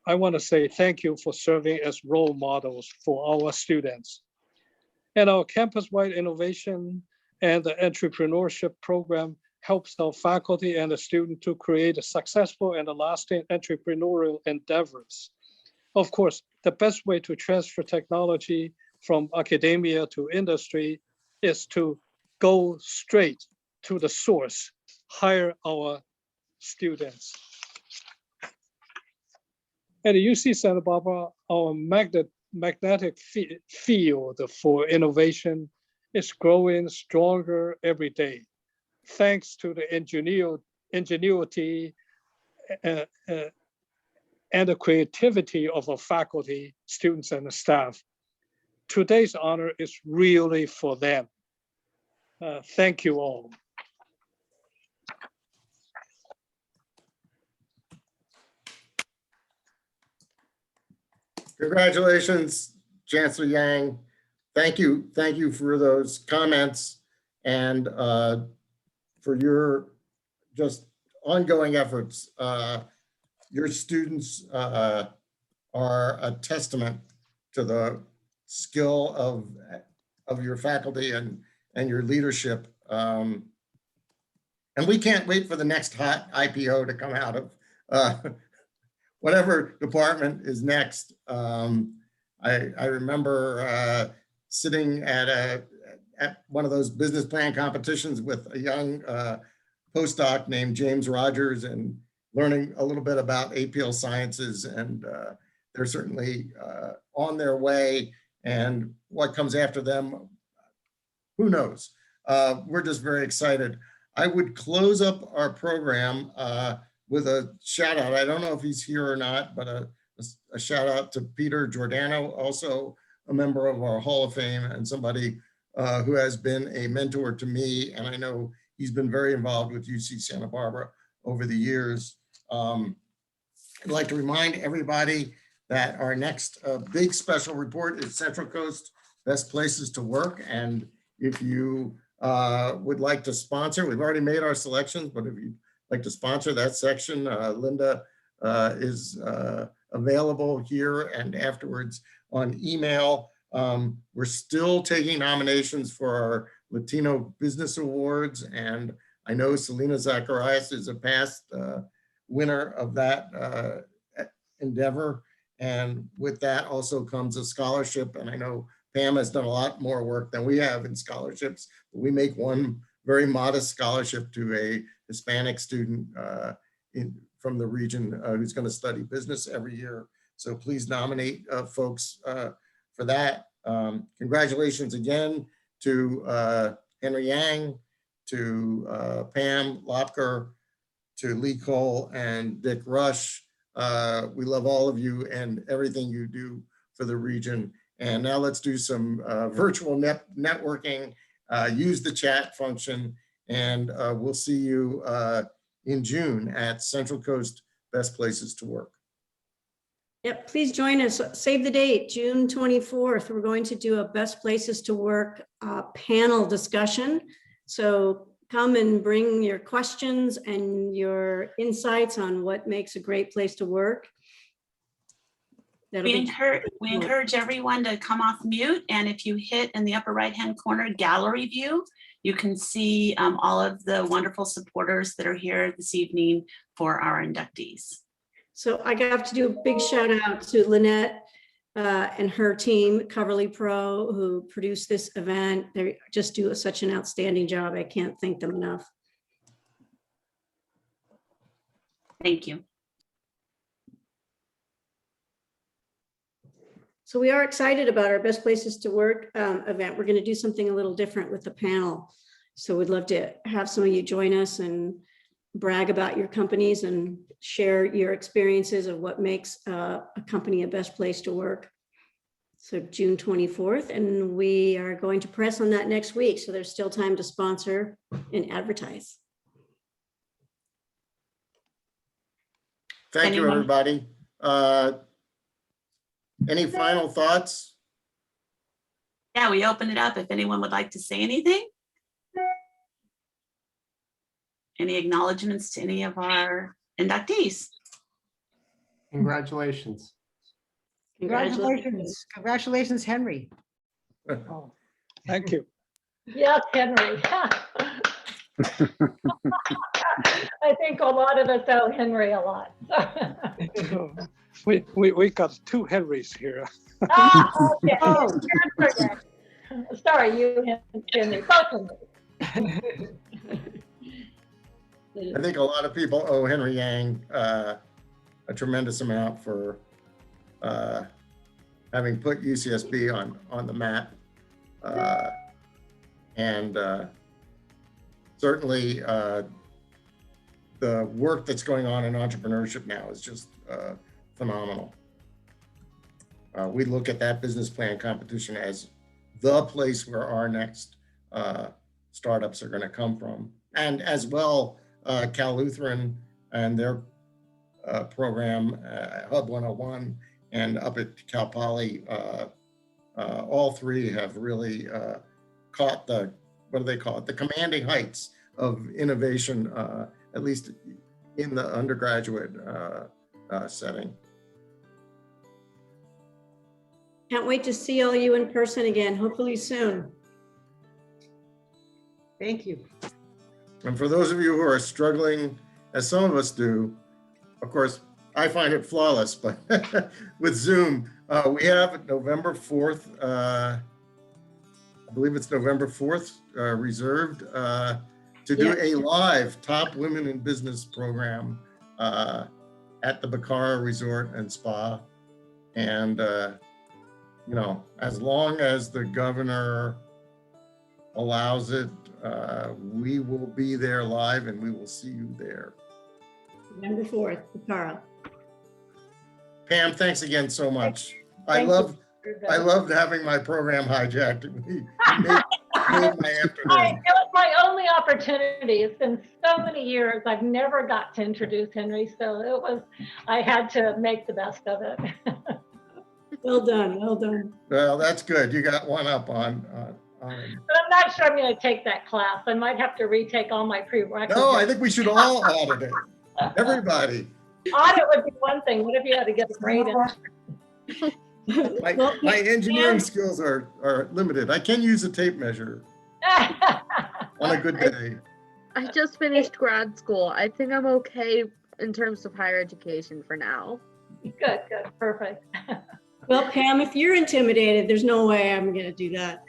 I want to say thank you for serving as role models for our students. And our campus-wide innovation and the entrepreneurship program helps our faculty and the student to create a successful and lasting entrepreneurial endeavors. Of course, the best way to transfer technology from academia to industry is to go straight to the source, hire our students. At UC Santa Barbara, our magnetic field for innovation is growing stronger every day, thanks to the ingenuity and the creativity of our faculty, students, and the staff. Today's honor is really for them. Thank you all. Congratulations, Chancellor Yang. Thank you for those comments and for your just ongoing efforts. Your students are a testament to the skill of your faculty and your leadership. And we can't wait for the next hot IPO to come out of whatever department is next. I remember sitting at one of those business plan competitions with a young postdoc named James Rogers and learning a little bit about APL sciences, and they're certainly on their way, and what comes after them, who knows? We're just very excited. I would close up our program with a shout out. I don't know if he's here or not, but a shout out to Peter Jordano, also a member of our Hall of Fame and somebody who has been a mentor to me. And I know he's been very involved with UC Santa Barbara over the years. I'd like to remind everybody that our next big special report is Central Coast Best Places to Work. And if you would like to sponsor, we've already made our selections, but if you'd like to sponsor that section, Linda is available here and afterwards on email. We're still taking nominations for our Latino Business Awards, and I know Selena Zacharias is a past winner of that endeavor. And with that also comes a scholarship. And I know Pam has done a lot more work than we have in scholarships. But we make one very modest scholarship to a Hispanic student from the region who's going to study business every year. So please nominate folks for that. Congratulations again to Henry Yang, to Pam Lopker, to Lee Cole and Dick Rush. We love all of you and everything you do for the region. And now let's do some virtual networking. Use the chat function, and we'll see you in June at Central Coast Best Places to Work. Yep, please join us. Save the date, June 24th. We're going to do a Best Places to Work panel discussion. So come and bring your questions and your insights on what makes a great place to work. We encourage everyone to come off mute, and if you hit in the upper right-hand corner gallery view, you can see all of the wonderful supporters that are here this evening for our inductees. So I have to do a big shout out to Lynette and her team, Coverly Pro, who produced this event. They just do such an outstanding job. I can't thank them enough. Thank you. So we are excited about our Best Places to Work event. We're going to do something a little different with the panel. So we'd love to have some of you join us and brag about your companies and share your experiences of what makes a company a best place to work. So June 24th, and we are going to press on that next week. So there's still time to sponsor and advertise. Thank you, Anyone? everybody. Any final thoughts? Yeah, we open it up if anyone would like to say anything. Any acknowledgements to any of our inductees? Congratulations. Congratulations. Congratulations, Henry. Oh, thank you. Yes, Henry. I think a lot of us owe Henry a lot. So, we got two Henrys here. Okay. Oh. Sorry, you and Henry, both of them. I think a lot of people owe Henry Yang a tremendous amount for having put UCSB on the map. And certainly the work that's going on in entrepreneurship now is just phenomenal. We look at that business plan competition as the place where our next startups are going to come from. And as well, Cal Lutheran and their program, Hub 101, and up at Cal Poly, all three have really caught the, what do they call it? The commanding heights of innovation, at least in the undergraduate setting. Can't wait to see all you in person again, hopefully soon. Thank you. And for those of you who are struggling, as some of us do, of course, I find it flawless, but with Zoom, we have November 4th, I believe it's November 4th, reserved to do a live Top Women in Business program at the Bacara Resort and Spa. And, you know, as long as the governor allows it, we will be there live and we will see you there. November 4th, Bacara. Pam, thanks again so much. I Thank loved you. having my program hijacked. It made my afternoon. It was my only opportunity. It's been so many years. I've never got to introduce Henry, so I had to make the best of it. Well done, well done. Well, that's good. You got one up on. But I'm not sure I'm going to take that class. I might have to retake all my prerequisites. No, I think we should all audit it. Everybody. Audit would be one thing. What if you had to get a grade in? My engineering skills are limited. I can use a tape measure on a good day. I just finished grad school. I think I'm okay in terms of higher education for now. Good, perfect. Well, Pam, if you're intimidated, there's no way I'm going to do that.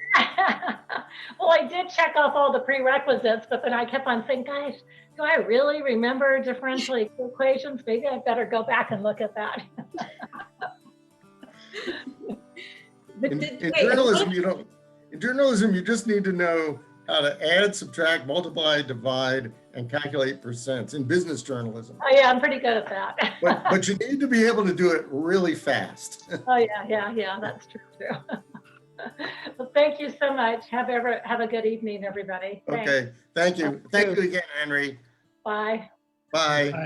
Well, I did check off all the prerequisites, but then I kept on saying, guys, do I really remember differential equations? Maybe I better go back and look at that. In journalism, you just need to know how to add, subtract, multiply, divide, and calculate percents in business journalism. Oh yeah, I'm pretty good at that. But you need to be able to do it really fast. Oh yeah, that's true too. Well, thank you so much. Have a good evening, everybody. Thanks. Okay, thank you. Thank you again, Henry. Bye. Bye.